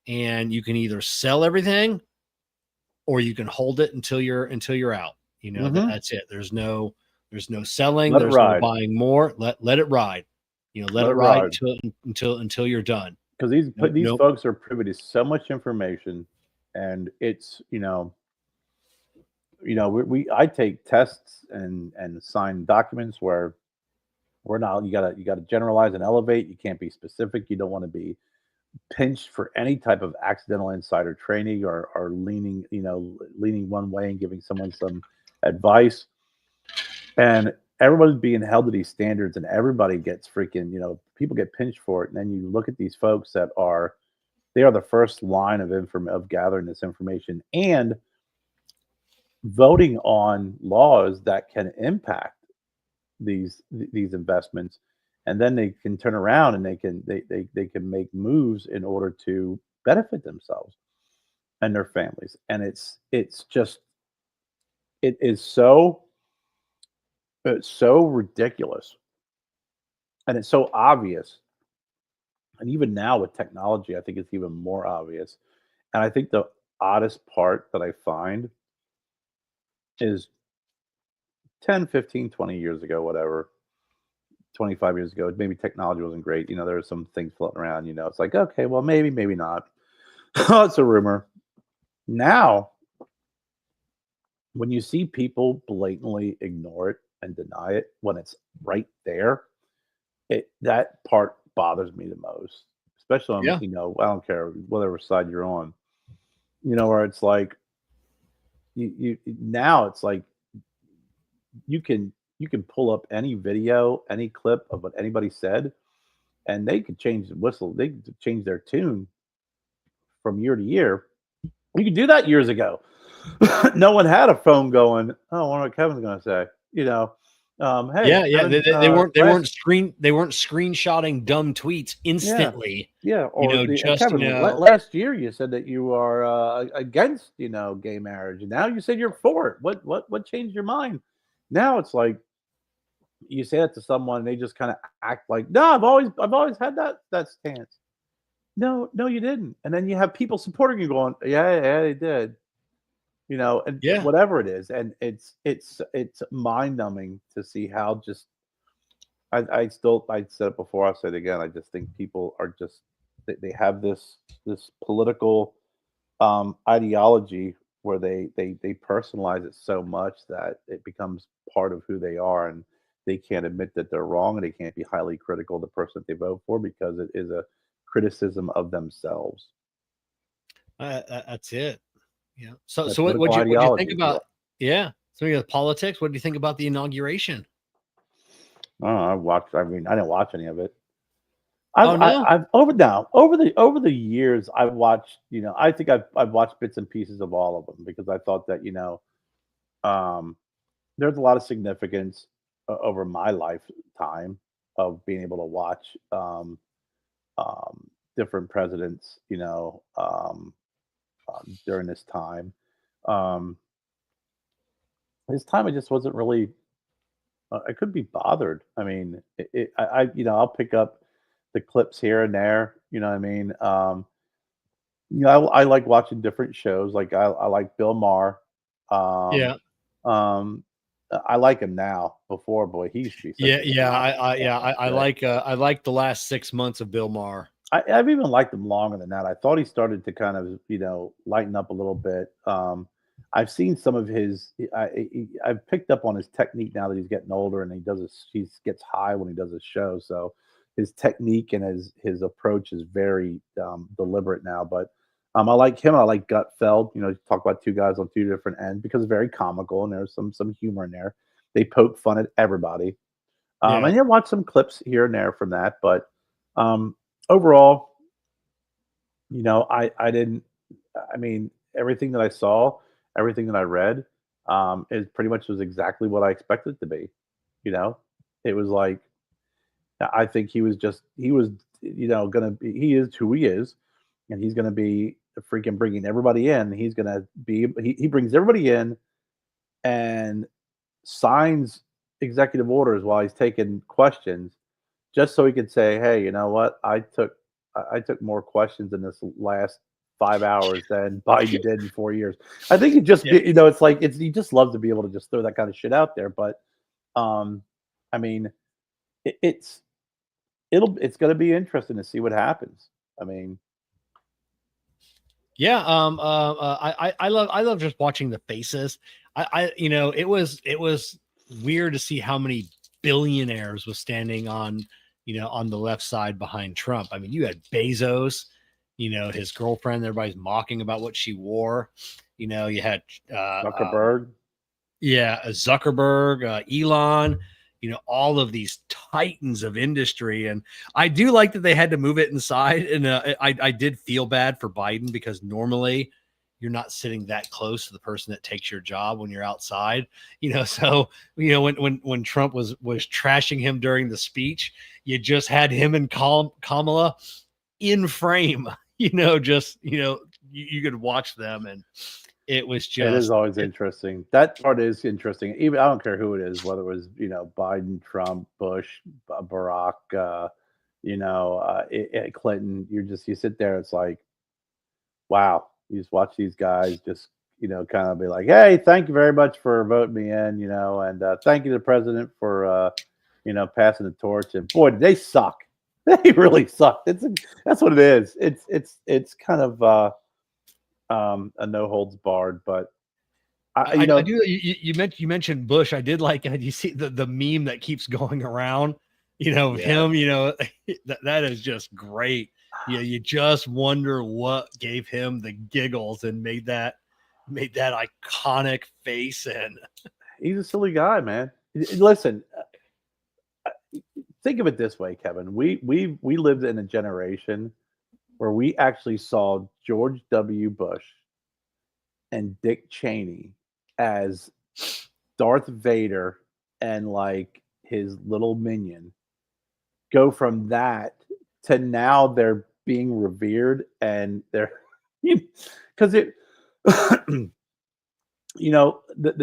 and you can either sell everything or you can hold it until you're out. Hmm. That's it. There's no selling. Let it There's no ride. buying more. Let it ride. Let Let it it ride ride. until you're done. Because No, these no. folks are privy to so much information, and it's we I take tests and sign documents where we're not. You gotta generalize and elevate. You can't be specific. You don't want to be pinched for any type of accidental insider training, or leaning one way and giving someone some advice. And everybody's being held to these standards, and everybody gets freaking, people get pinched for it. And then you look at these folks that are they are the first line of gathering this information and voting on laws that can impact these investments, and then they can turn around and they can make moves in order to benefit themselves and their families. And it's just it's so ridiculous, and it's so obvious. And even now with technology, I think it's even more obvious. And I think the oddest part that I find is 10, 15, 20 years ago, whatever, 25 years ago, maybe technology wasn't great. There were some things floating around. It's like, okay, well, maybe, maybe not. It's a rumor. Now, when you see people blatantly ignore it and deny it when it's right there, that part bothers me the most. Especially on, Yeah. I don't care whatever side you're on. Where it's like you now it's like you can pull up any video, any clip of what anybody said, and they could change the whistle. They could change their tune from year to year. You could do that years ago. No one had a phone going, oh, I wonder what Kevin's going to say. Hey, Yeah, yeah. Kevin, They weren't screenshotting dumb tweets yeah, instantly. yeah. Or Just Kevin, last year you said that you are against, gay marriage. Now you said you're for it. What changed your mind? Now it's like you say that to someone, and they just kind of act like, no, I've always had that stance. No, no, you didn't. And then you have people supporting you, going, yeah, yeah, they did. And yeah. whatever it is, and it's mind numbing to see how just I said it before, I'll say it again. I just think people are just they have this political ideology where they personalize it so much that it becomes part of who they are, and they can't admit that they're wrong, and they can't be highly critical of the person that they vote for because it is a criticism of themselves. That's it. Yeah. So That what political what'd you think ideology, if you about? will. Yeah. So you got politics. What do you think about the inauguration? I don't know, I watched. I mean, I didn't watch any of it. I've Oh I, no. I've over the years I've watched. I think I've watched bits and pieces of all of them because I thought that um, there's a lot of significance over my lifetime of being able to watch different presidents, during this time. Um, his time, I just wasn't really. I couldn't be bothered. I mean, I'll pick up the clips here and there. You know what I mean? I like watching different shows. Like I like Bill Maher. Um, Yeah. um, I like him now. Before, boy, he used to be such Yeah, a yeah, jock. I like the last 6 months of Bill Maher. I've even liked him longer than that. I thought he started to kind of, lighten up a little bit. I've seen some of his. I've picked up on his technique now that he's getting older, and he gets high when he does his show. So his technique and his approach is very deliberate now. But I like him. I like Gutfeld. You talk about two guys on two different ends because it's very comical and there's some humor in there. They poke fun at everybody. Yeah. And you watch some clips here and there from that, but um, overall, I didn't. I mean, everything that I saw, everything that I read, is pretty much was exactly what I expected it to be. You know, it was like I think he was gonna be he is who he is, and he's gonna be freaking bringing everybody in. He's gonna be he brings everybody in and signs executive orders while he's taking questions, just so he could say, "Hey, you know what? I took more questions in this last 5 hours than Biden did in 4 years." I think he just, Yeah. it's like he just loves to be able to just throw that kind of shit out there. But, I mean, it, it's it's going to be interesting to see what happens. I mean, Yeah, I love just watching the faces. It was weird to see how many billionaires was standing on, on the left side behind Trump. I mean, you had Bezos, his girlfriend. Everybody's mocking about what she wore. You had Zuckerberg. yeah, Zuckerberg, Elon, all of these titans of industry. And I do like that they had to move it inside. And I did feel bad for Biden because normally you're not sitting that close to the person that takes your job when you're outside, So, when Trump was trashing him during the speech, you just had him and Kamala in frame, you could watch them, and it was It is just, always interesting. That part is interesting. Even I don't care who it is, whether it was Biden, Trump, Bush, Barack, Clinton. You sit there. It's like, wow. You just watch these guys just kind of be like, hey, thank you very much for voting me in, and thank you to the president for passing the torch. And boy, did they suck. They really suck. That's what it is. It's kind of a no holds barred, but I do. You mentioned Bush. I did like. You see the meme that keeps going around. Of yeah. him. That is just great. You just wonder what gave him the giggles and made that iconic face. And He's a silly guy, man. Listen, think of it this way, Kevin. We lived in a generation where we actually saw George W. Bush and Dick Cheney as Darth Vader and like his little minion go from that to now they're being revered and they're because it the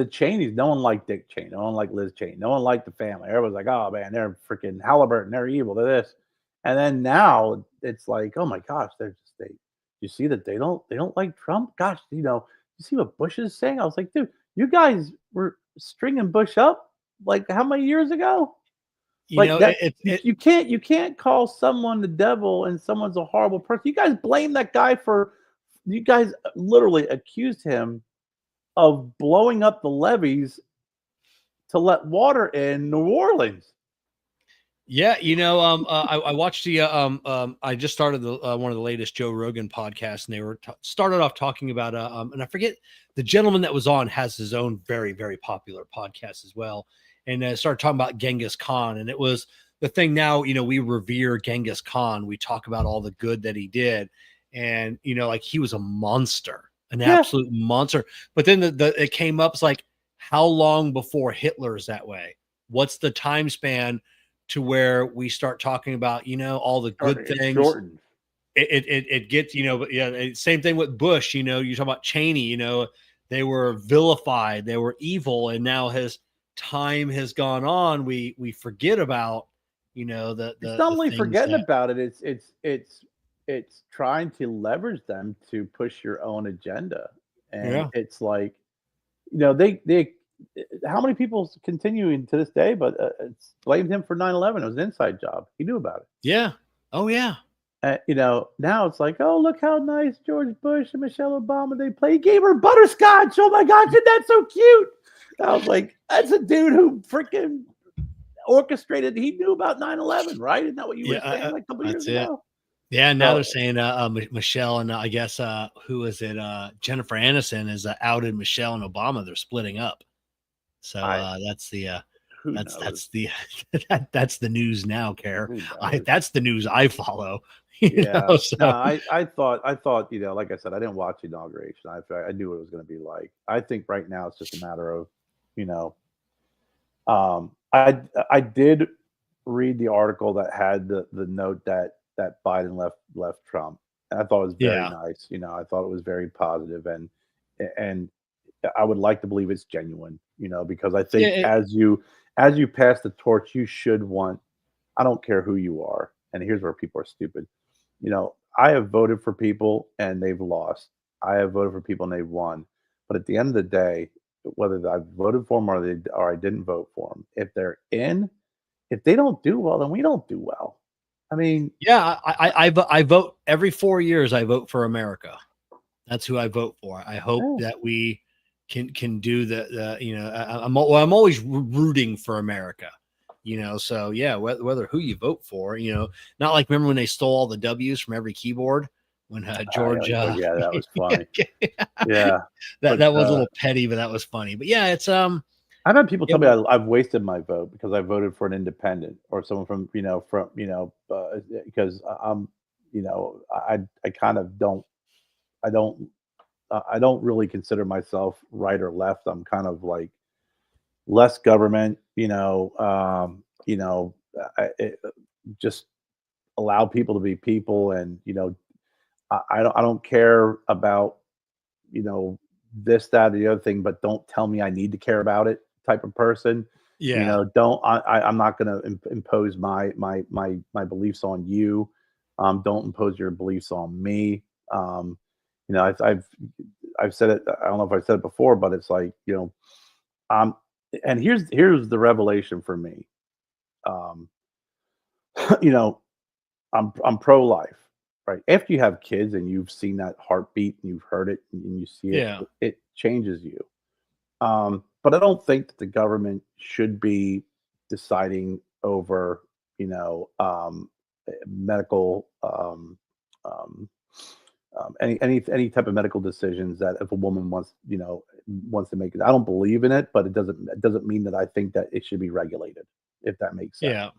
Cheneys, no one liked Dick Cheney, no one liked Liz Cheney, no one liked the family. Everyone's like, oh man, they're freaking Halliburton, they're evil, they're this. And then now it's like, oh my gosh, you see that they don't like Trump? Gosh, you see what Bush is saying? I was like, dude, you guys were stringing Bush up like how many years ago? Like that, you can't call someone the devil and someone's a horrible person. You guys blame that guy you guys literally accused him of blowing up the levees to let water in New Orleans. yeah, I watched the I just started the one of the latest Joe Rogan podcasts, and they were started off talking about and I forget, the gentleman that was on has his own very, very popular podcast as well, and started talking about Genghis Khan, and it was the thing. Now we revere Genghis Khan, we talk about all the good that he did, and like he was a monster, an Yeah. absolute monster. But then it came up, it's like, how long before Hitler's that way? What's the time span to where we start talking about, all the good things? Shortened. It gets, but yeah, same thing with Bush. You talk about Cheney, they were vilified, they were evil, and now as time has gone on, we forget about, the It's not only things forgetting that, about it, it's trying to leverage them to push your own agenda. And yeah, it's like, they how many people continuing to this day, but it's blamed him for 9/11. It was an inside job. He knew about it. yeah, oh yeah, Now it's like, oh, look how nice George Bush and Michelle Obama they play. He gave her butterscotch. Oh my gosh, isn't that so cute? I was like, that's a dude who freaking orchestrated. He knew about 9/11, right? Isn't that what you were yeah, saying like a couple years that's it. ago? Yeah, now So they're saying Michelle and I guess who is it? Jennifer Aniston is outed Michelle and Obama. They're splitting up. So I that's the who that's knows? the that's the news now, Care. Who knows? That's the news I follow. Yeah. No, So I thought, like I said, I didn't watch the inauguration. I knew what it was going to be like. I think right now it's just a matter of, you know, I did read the article that had the note that Biden left Trump. And I thought it was very yeah, nice. I thought it was very positive, and I would like to believe it's genuine. Because I yeah, think as you pass the torch, you should want. I don't care who you are, and here's where people are stupid. I have voted for people and they've lost. I have voted for people and they've won. But at the end of the day, whether I voted for them or I didn't vote for them, if they're in, if they don't do well, then we don't do well. I mean, yeah. I vote every 4 years. I vote for America. That's who I vote for. I hope eh, that we can do the I'm always rooting for America. So yeah, whether who you vote for, not like, remember when they stole all the W's from every keyboard when George yeah, that was funny. Yeah, that but was a little petty, but that was funny. But yeah, it's I've had people it, tell me I've wasted my vote because I voted for an independent or someone because I'm, I kind of don't, I don't, I don't really consider myself right or left. I'm kind of like less government, just allow people to be people, and I don't care about you know this, that, or the other thing, but don't tell me I need to care about it type of person. yeah, Don't I'm not going to impose my beliefs on you. Don't impose your beliefs on me. I've said it. I don't know if I've said it before, but it's like um, and here's the revelation for me. Um, you know, I'm pro life, right? After you have kids and you've seen that heartbeat and you've heard it and you see it, yeah, it changes you. But I don't think that the government should be deciding over, medical, any type of medical decisions that if a woman wants to make it. I don't believe in it, but it doesn't mean that I think that it should be regulated, if that makes sense.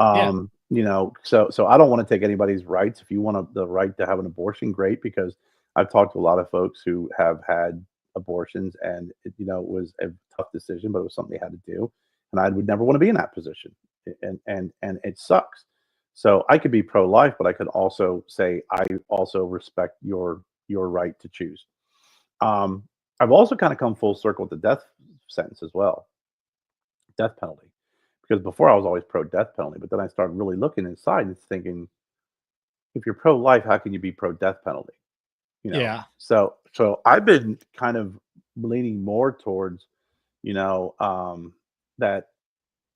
yeah, yeah, So I don't want to take anybody's rights. If you want the right to have an abortion, great, because I've talked to a lot of folks who have had abortions, and it was a tough decision, but it was something they had to do, and I would never want to be in that position, and it sucks. So I could be pro life, but I could also say I also respect your right to choose. Um, I've also kind of come full circle with the death sentence as well, death penalty, because before I was always pro death penalty, but then I started really looking inside and thinking, if you're pro life, how can you be pro death penalty? yeah, So I've been kind of leaning more towards, that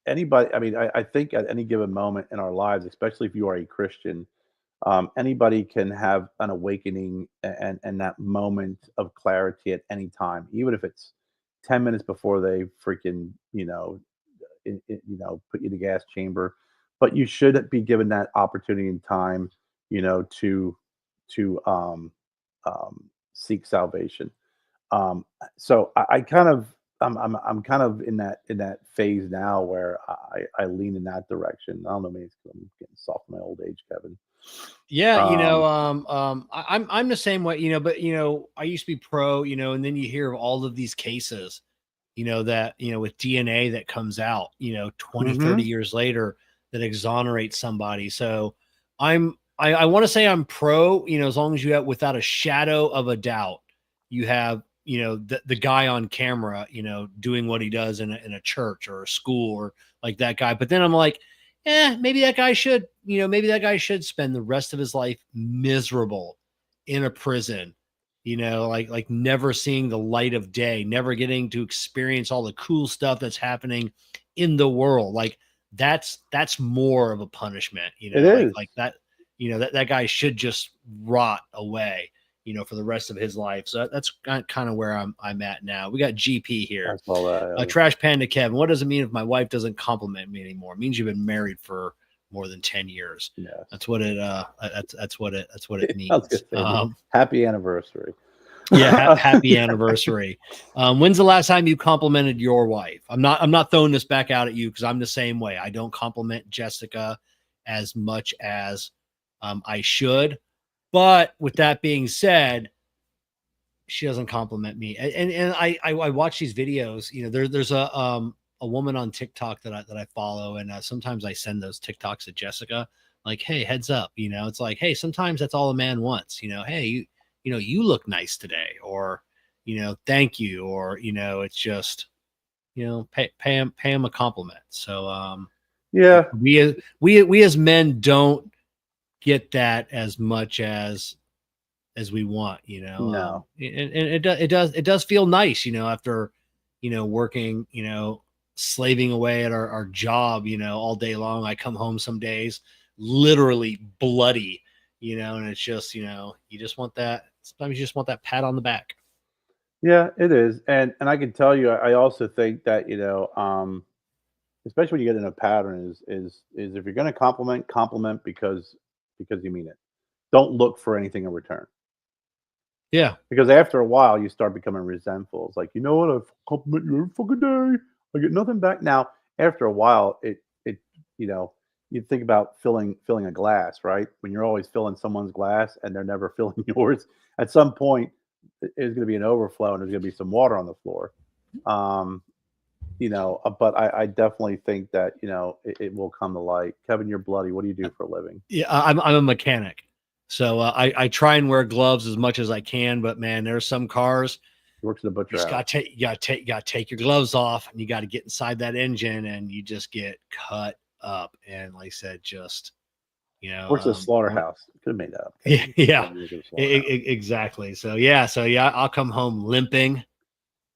anybody. I mean, I think at any given moment in our lives, especially if you are a Christian, anybody can have an awakening and that moment of clarity at any time, even if it's 10 minutes before they freaking put you in the gas chamber. But you should be given that opportunity and time, to seek salvation. So I kind of I'm kind of in that phase now where I lean in that direction. I don't know, maybe it's 'cause I'm getting soft in my old age, Kevin. yeah. Um, I'm the same way, but I used to be pro, and then you hear of all of these cases, that, with DNA that comes out, 20, 30 mhm. years later, that exonerates somebody. So I want to say I'm pro, as long as you have, without a shadow of a doubt, you have the guy on camera, doing what he does in a church or a school or like that guy. But then I'm like, maybe that guy should, spend the rest of his life miserable in a prison, like never seeing the light of day, never getting to experience all the cool stuff that's happening in the world. Like that's more of a punishment, It is. like that, that guy should just rot away, for the rest of his life. So that's kind of where I'm at now. We got GP here. I saw that. Trash Panda Kevin. What does it mean if my wife doesn't compliment me anymore? It means you've been married for more than 10 years. Yeah. That's what it means. Happy anniversary. Yeah, happy anniversary. When's the last time you complimented your wife? I'm not throwing this back out at you because I'm the same way. I don't compliment Jessica as much as I should. But with that being said, she doesn't compliment me. And I watch these videos. There's a woman on TikTok that I follow, and sometimes I send those TikToks to Jessica, like, hey, heads up. It's like, hey, sometimes that's all a man wants. Hey, you look nice today, or thank you, or it's just pay him a compliment. So yeah, we as men don't get that as much as we want, no. And it does feel nice, after working, slaving away at our job, all day long. I come home some days literally bloody, and it's just, you just want that. Sometimes you just want that pat on the back. Yeah, it is. And I can tell you, I also think that, especially when you get in a pattern is if you're going to compliment because you mean it. Don't look for anything in return. Yeah. Because after a while you start becoming resentful. It's like, you know what, I compliment you every fucking day. I get nothing back. Now, after a while, it you think about filling a glass, right? When you're always filling someone's glass and they're never filling yours, at some point there's going to be an overflow and there's going to be some water on the floor. But I definitely think that it will come to light. Kevin, you're bloody. What do you do for a living? Yeah, I'm a mechanic, so I try and wear gloves as much as I can. But man, there's some cars. He works at the butcher. You got to take your gloves off, and you got to get inside that engine, and you just get cut up. And like I said, just works at a slaughterhouse. Could have made that up. Yeah, exactly. So yeah, I'll come home limping.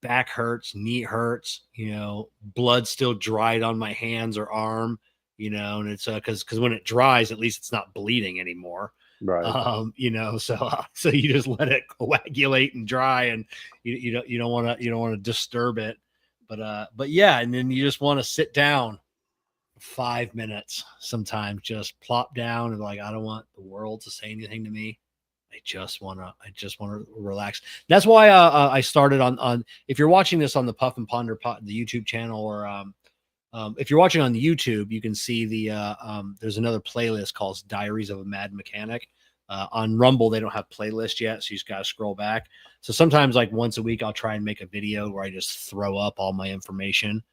Back hurts, knee hurts, blood still dried on my hands or arm, and it's because when it dries, at least it's not bleeding anymore. Right. So you just let it coagulate and dry, and you don't want to disturb it. But yeah, and then you just want to sit down 5 minutes sometimes, just plop down and like, I don't want the world to say anything to me. I just want to relax. That's why I started on, if you're watching this on the Puff and Ponder the YouTube channel, or if you're watching on the YouTube, you can see there's another playlist called Diaries of a Mad Mechanic. On Rumble, they don't have playlists yet, so you just got to scroll back. So sometimes, like once a week, I'll try and make a video where I just throw up all my information.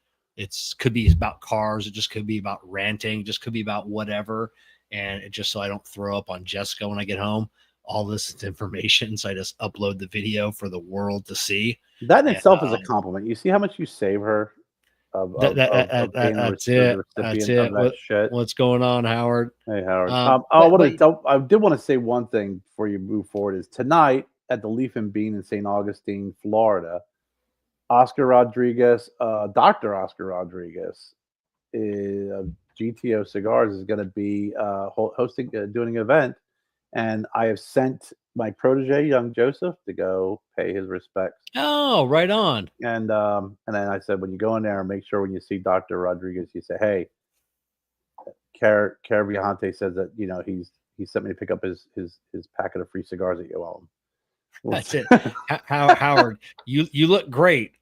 Could be about cars. It just could be about ranting. It just could be about whatever. And it just so I don't throw up on Jessica when I get home. All this is information, so I just upload the video for the world to see. That in itself is a compliment. You see how much you save her that's it. What's going on, Howard? Hey, Howard. I did want to say one thing before you move forward. Is tonight at the Leaf and Bean in St. Augustine, Florida, Dr. Oscar Rodriguez of GTO Cigars is going to be doing an event. And I have sent my protege, young Joseph, to go pay his respects. Oh, right on. And then I said, when you go in there, make sure when you see Dr. Rodriguez, you say, hey, Kerr Viajante says that he sent me to pick up his packet of free cigars that you owe him. That's it. Howard, you look great.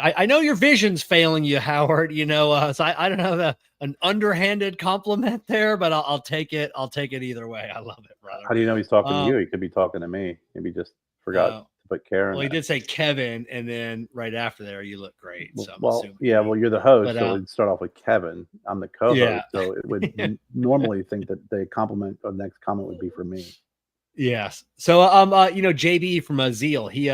I know your vision's failing you, Howard. So I don't have an underhanded compliment there, but I'll take it. I'll take it either way. I love it, brother. How do you know he's talking to you? He could be talking to me. Maybe just forgot to put Karen. Well, he did say Kevin, and then right after there, you look great. So well, you're the host, so we'd start off with Kevin. I'm the co-host, so it would normally think that the compliment or the next comment would be for me. Yes. So JB from Zeal, he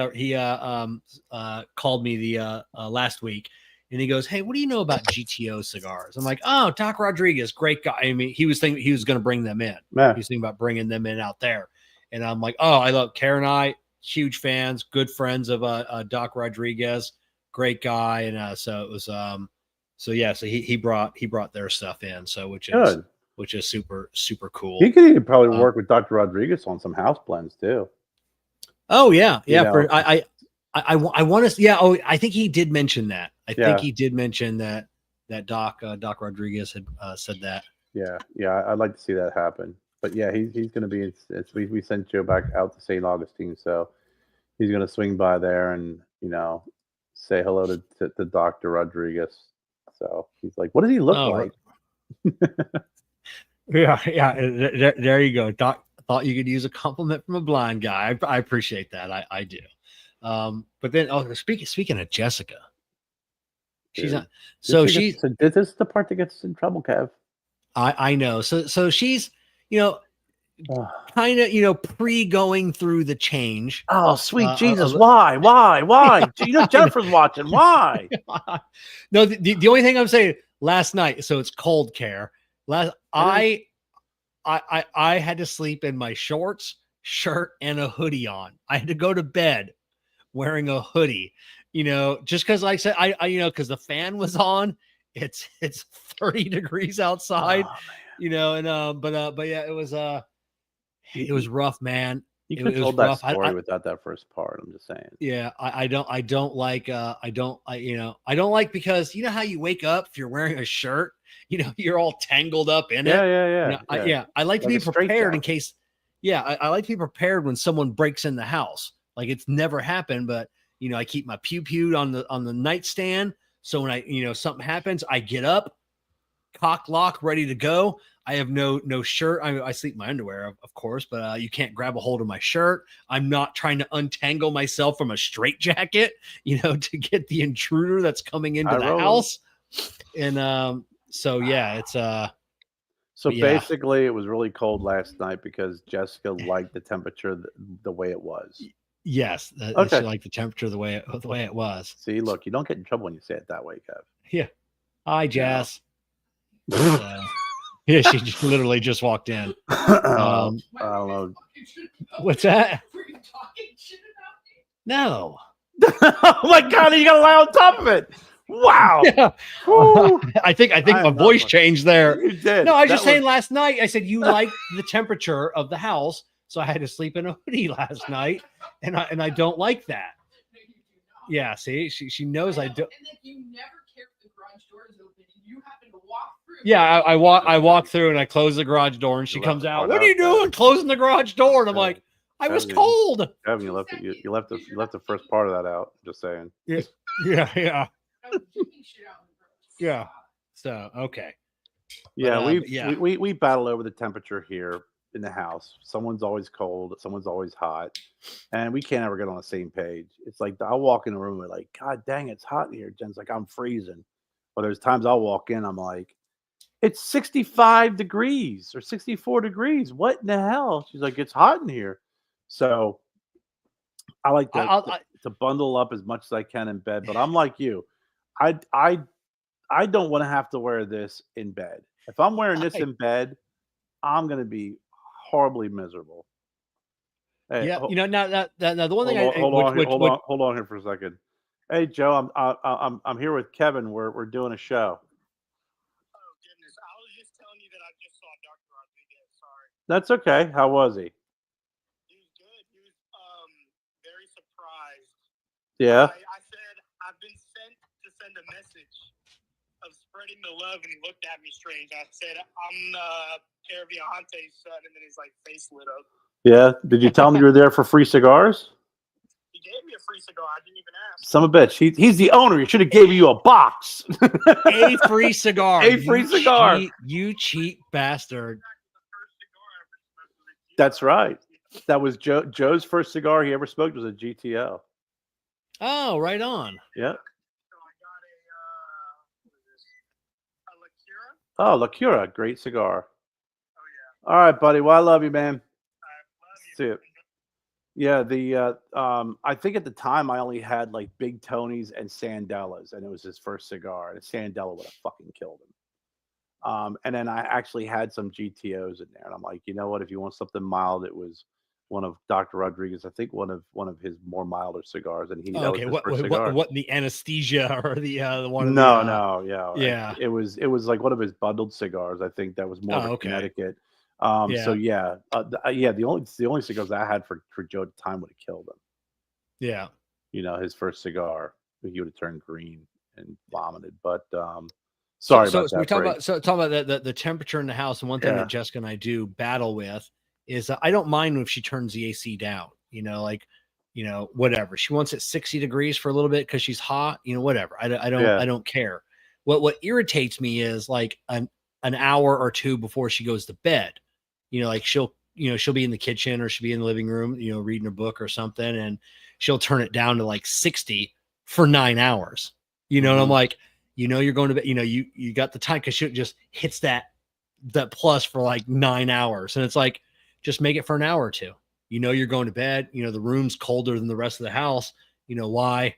called me the last week, and he goes, "Hey, what do you know about GTO cigars?" I'm like, "Oh, Doc Rodriguez, great guy." I mean, he was thinking he was going to bring them in. Yeah. He was thinking about bringing them in out there, and I'm like, "Oh, I love Karen and I, huge fans, good friends of Doc Rodriguez, great guy." And so it was so he brought their stuff in, so which is super cool. He could even probably work with Dr. Rodriguez on some house blends too. Oh yeah, yeah. You know, I want to. Yeah. Oh, I think he did mention that. I Yeah. think he did mention that Doc Rodriguez had said that. Yeah. I'd like to see that happen. But yeah, he's going to be. We sent Joe back out to St. Augustine, so he's going to swing by there and say hello to Dr. Rodriguez. So he's like, "What does he look like?" Yeah. There you go. Doc thought you could use a compliment from a blind guy. I appreciate that. I do. But then, speaking of Jessica, she's not. So she's. This is the part that gets in trouble, Kev. I know. So she's, kind of, pre-going through the change. Oh, sweet Jesus! Why? Jennifer's watching. Why? No, the only thing I'm saying, last night. So it's cold care. I had to sleep in my shorts, shirt, and a hoodie on. I had to go to bed wearing a hoodie, just because I said because the fan was on. It's 30 degrees outside, but yeah, it was rough, man. You could have told that story without that first part. I'm just saying. Yeah, I don't like because how you wake up if you're wearing a shirt, you're all tangled up in it. Yeah. I like to be prepared in case. Yeah, I like to be prepared when someone breaks in the house. Like, it's never happened, but I keep my pew on the nightstand. So when something happens, I get up, cock lock, ready to go. I have no shirt. I sleep in my underwear, of course, but you can't grab a hold of my shirt. I'm not trying to untangle myself from a straitjacket, to get the intruder that's coming into the house. And so yeah, it's So basically, it was really cold last night because Jessica liked the temperature the way it was. Yes, she liked the temperature the way it was. See, look, you don't get in trouble when you say it that way, Kev. Yeah. Hi, Jess. Yeah, she literally just walked in. I don't know. What's that? Were you talking shit about me? No. Oh my God, you got to lie on top of it. Wow. Yeah. I think my voice changed there. You did. No, I was just saying last night. I said you liked the temperature of the house, so I had to sleep in a hoodie last night, and I don't like that. Yeah, see, she knows I do. And then you never care if the garage door is open, and you happen to walk through. Yeah, I walk through and I close the garage door, and she comes out. What are you doing, closing the garage door? And I'm like, I was cold. Kevin, you left the first part of that out. Just saying. Yeah. Yeah. So okay. Yeah, we battle over the temperature here in the house. Someone's always cold, someone's always hot, and we can't ever get on the same page. It's like I'll walk in the room and like, God dang, it's hot in here. Jen's like, I'm freezing. But there's times I'll walk in, I'm like, it's 65 degrees or 64 degrees. What in the hell? She's like, it's hot in here. So I like to bundle up as much as I can in bed. But I'm like you. I don't want to have to wear this in bed. If I'm wearing this in bed, I'm going to be horribly miserable. Hey, yeah, now the one thing hold on here for a second. Hey Joe, I'm here with Kevin. We're doing a show. Oh goodness, I was just telling you that I just saw Dr. Rodriguez. Sorry. That's okay. How was he? He was good. He was very surprised. Yeah. I said I've been sent to send a message of spreading the love, and he looked at me strange. I said, I'm Kerr Viajante's son, and then his face lit up. Yeah. Did you tell him you were there for free cigars? He gave me a free cigar. I didn't even ask. Son of a bitch. He's the owner. He should have gave you a box. A free cigar. You cheap bastard. That's right. That was Joe's first cigar he ever smoked was a GTO. Oh, right on. Yeah. So I got a La Cura. Oh, La Cura, great cigar. Oh yeah. All right, buddy. Well, I love you, man. I love you. see it. Yeah, I think at the time I only had like Big Tony's and Sandella's, and it was his first cigar. And Sandella would have fucking killed him. And then I actually had some GTOs in there, and I'm like, you know what? If you want something mild, it was one of Dr. Rodriguez. I think one of his more milder cigars, and that was Okay, his first cigar. what the anesthesia or the one? No, of the, no, yeah. It was like one of his bundled cigars. I think that was more of a Connecticut. So yeah, the only cigars I had for Joe at the time would have killed him. Yeah, his first cigar, he would have turned green and vomited. But sorry about that. So we talk about the temperature in the house, and one thing that Jessica and I do battle with is I don't mind if she turns the AC down. Whatever she wants at 60 degrees for a little bit because she's hot. Whatever. I don't care. What irritates me is like an hour or two before she goes to bed. She'll be in the kitchen or she'll be in the living room, reading a book or something, and she'll turn it down to like 60 for 9 hours. And I'm like, you're going to bed, you got the time, because she just hits that plus for like 9 hours. And it's like, just make it for an hour or two. You're going to bed, the room's colder than the rest of the house. Why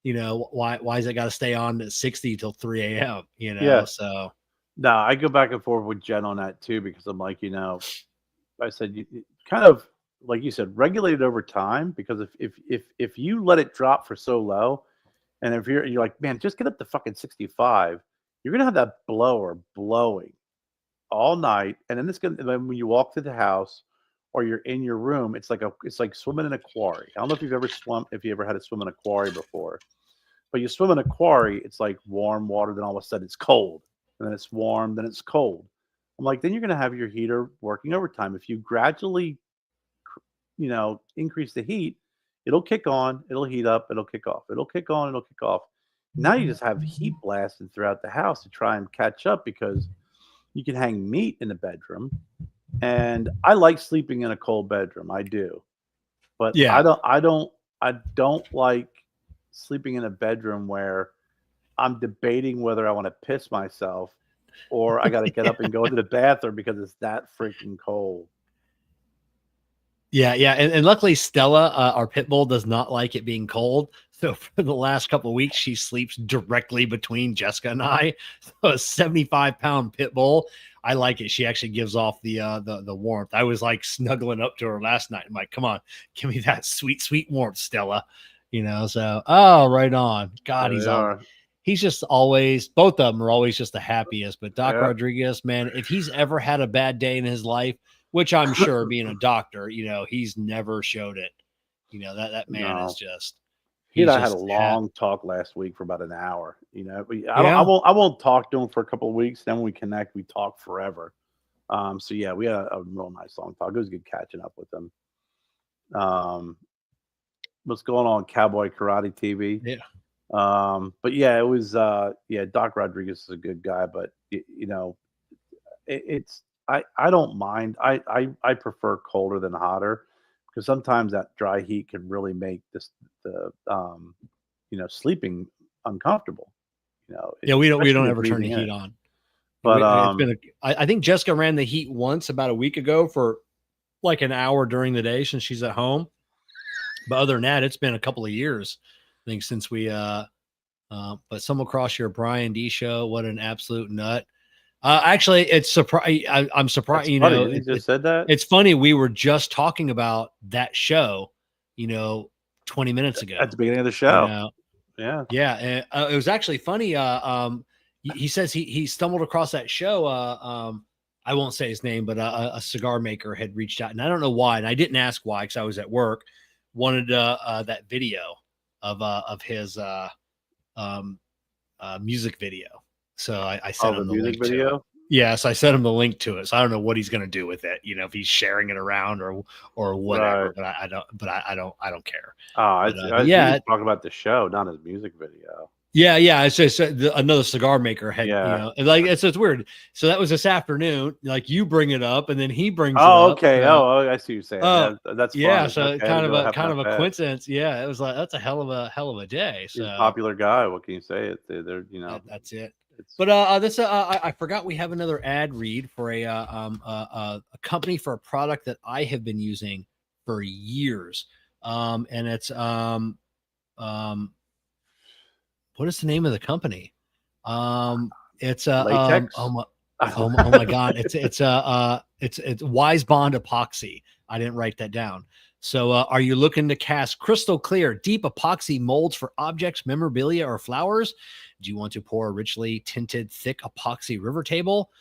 is it got to stay on at 60 till 3 a.m.? So. No, I go back and forth with Jen on that too, because I'm like, I said, you kind of, like you said, regulate it over time, because if you let it drop for so low, and if you're like, man, just get up to fucking 65, you're gonna have that blower blowing all night, and then when you walk through the house or you're in your room, it's like swimming in a quarry. I don't know if you've ever had to swim in a quarry before, but you swim in a quarry, it's like warm water, then all of a sudden it's cold. And then it's warm, then it's cold. I'm like, then you're going to have your heater working overtime. If you gradually, increase the heat, it'll kick on, it'll heat up, it'll kick off, it'll kick on, it'll kick off. Now you just have heat blasting throughout the house to try and catch up, because you can hang meat in the bedroom. And I like sleeping in a cold bedroom. I do. But I don't like sleeping in a bedroom where I'm debating whether I want to piss myself or I got to get up and go to the bathroom because it's that freaking cold. Yeah. And luckily Stella, our pit bull, does not like it being cold. So for the last couple of weeks, she sleeps directly between Jessica and I. So a 75-pound pit bull, I like it. She actually gives off the warmth. I was like snuggling up to her last night. I'm like, come on, give me that sweet, sweet warmth, Stella. So, right on. God, he's just always, both of them are always just the happiest. But Doc Rodriguez, man, if he's ever had a bad day in his life, which I'm sure being a doctor, he's never showed it. That man is just. He and I had a long talk last week for about an hour. I won't talk to him for a couple of weeks. Then when we connect, we talk forever. So yeah, we had a real nice long talk. It was good catching up with him. What's going on, Cowboy Karate TV? Yeah. But yeah, it was Doc Rodriguez is a good guy, but I don't mind. I prefer colder than hotter, because sometimes that dry heat can really make sleeping uncomfortable. We don't ever turn the heat on. But I think Jessica ran the heat once about a week ago for like an hour during the day since she's at home. But other than that, it's been a couple of years, I think, since we but Stumble Across Your Brian D show. What an absolute nut. Actually, it's surprising. I'm surprised. You just said that. It's funny. We were just talking about that show, 20 minutes ago at the beginning of the show. Yeah. And, it was actually funny. He says he stumbled across that show. I won't say his name, but a cigar maker had reached out, and I don't know why. And I didn't ask why, because I was at work. Wanted that video of his music video. So I sent him the music link video. To it. Yes, I sent him the link to it. So I don't know what he's going to do with it. If he's sharing it around or whatever. Right. But I don't care. Oh, talking about the show, not his music video. Yeah. It's just another cigar maker had, it's weird. So that was this afternoon. Like, you bring it up, and then he brings it up. Okay. I see what you're saying. That's yeah. So okay, kind of a coincidence. Yeah, it was like that's a hell of a day. So he's a popular guy. What can you say? They're that's it. But I forgot we have another ad read for a company for a product that I have been using for years. And it's what is the name of the company? It's Latex. oh my God. It's Wise Bond Epoxy. I didn't write that down. So are you looking to cast crystal clear, deep epoxy molds for objects, memorabilia, or flowers? Do you want to pour a richly tinted, thick epoxy river table?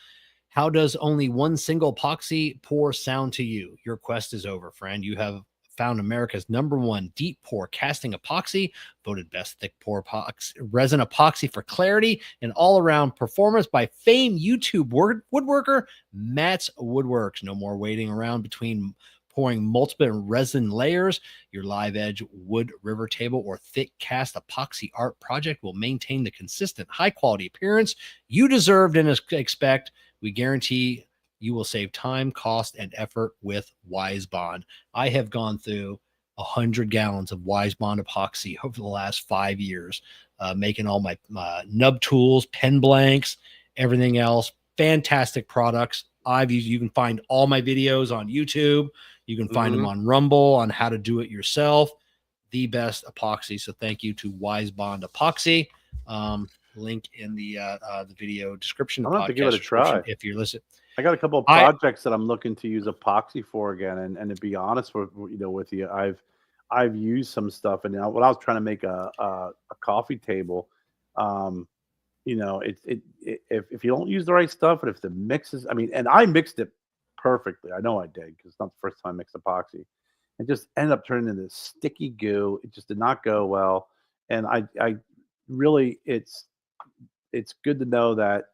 How does only one single epoxy pour sound to you? Your quest is over, friend. You have found America's #1 deep pour casting epoxy, voted best thick pour epoxy, resin epoxy for clarity and all-around performance by famed YouTube woodworker Matt's Woodworks. No more waiting around between pouring multiple resin layers. Your live edge wood river table or thick cast epoxy art project will maintain the consistent high quality appearance you deserved and expect. We guarantee you will save time, cost, and effort with Wise Bond. I have gone through 100 gallons of Wise Bond epoxy over the last 5 years, making all my nub tools, pen blanks, everything else. Fantastic products. You can find all my videos on YouTube. You can find them on Rumble on how to do it yourself. The best epoxy. So thank you to Wise Bond Epoxy. Link in the video description. I'm gonna have to give it a try if you're listening. I got a couple of projects that I'm looking to use epoxy for again, and to be honest with you, I've used some stuff, and when I was trying to make a coffee table, if you don't use the right stuff, and if the mix is, and I mixed it perfectly. I know I did because it's not the first time I mixed epoxy. It just ended up turning into sticky goo. It just did not go well, and I really it's good to know that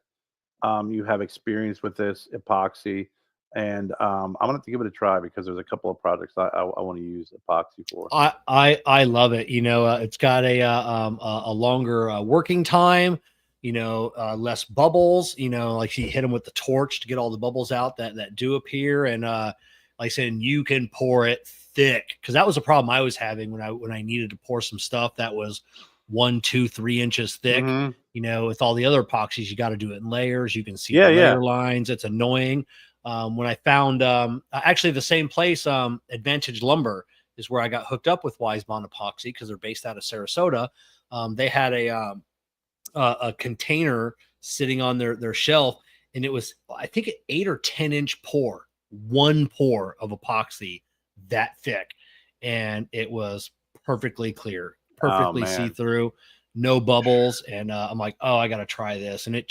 you have experience with this epoxy, and I'm gonna have to give it a try because there's a couple of projects I want to use epoxy for. I love it. It's got a longer working time. Less bubbles. Like you hit them with the torch to get all the bubbles out that do appear, and like I said, you can pour it thick because that was a problem I was having when I needed to pour some stuff that was 1, 2, 3 inches thick. With all the other epoxies, you got to do it in layers. You can see the layer lines. It's annoying. When I found actually the same place, Advantage Lumber is where I got hooked up with Wise Bond Epoxy because they're based out of Sarasota. They had a container sitting on their shelf, and it was, I think, an 8 or 10 inch pour, one pour of epoxy that thick, and it was perfectly clear, perfectly see-through, no bubbles. And I'm like, oh, I got to try this. And it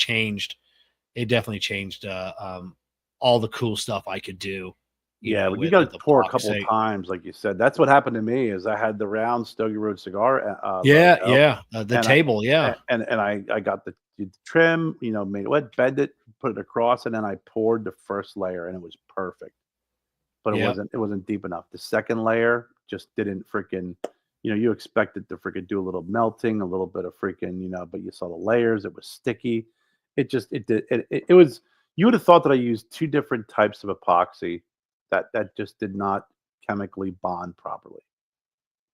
definitely changed all the cool stuff I could do. But you got to pour a couple of times, like you said. That's what happened to me. Is I had the round Stogie Road cigar. The table, and I got the trim, made it wet, bend it, put it across, and then I poured the first layer, and it was perfect. But it wasn't deep enough. The second layer just didn't freaking. You expected to freaking do a little melting, a little bit of freaking, but you saw the layers. It was sticky. It was. You would have thought that I used 2 different types of epoxy. That just did not chemically bond properly.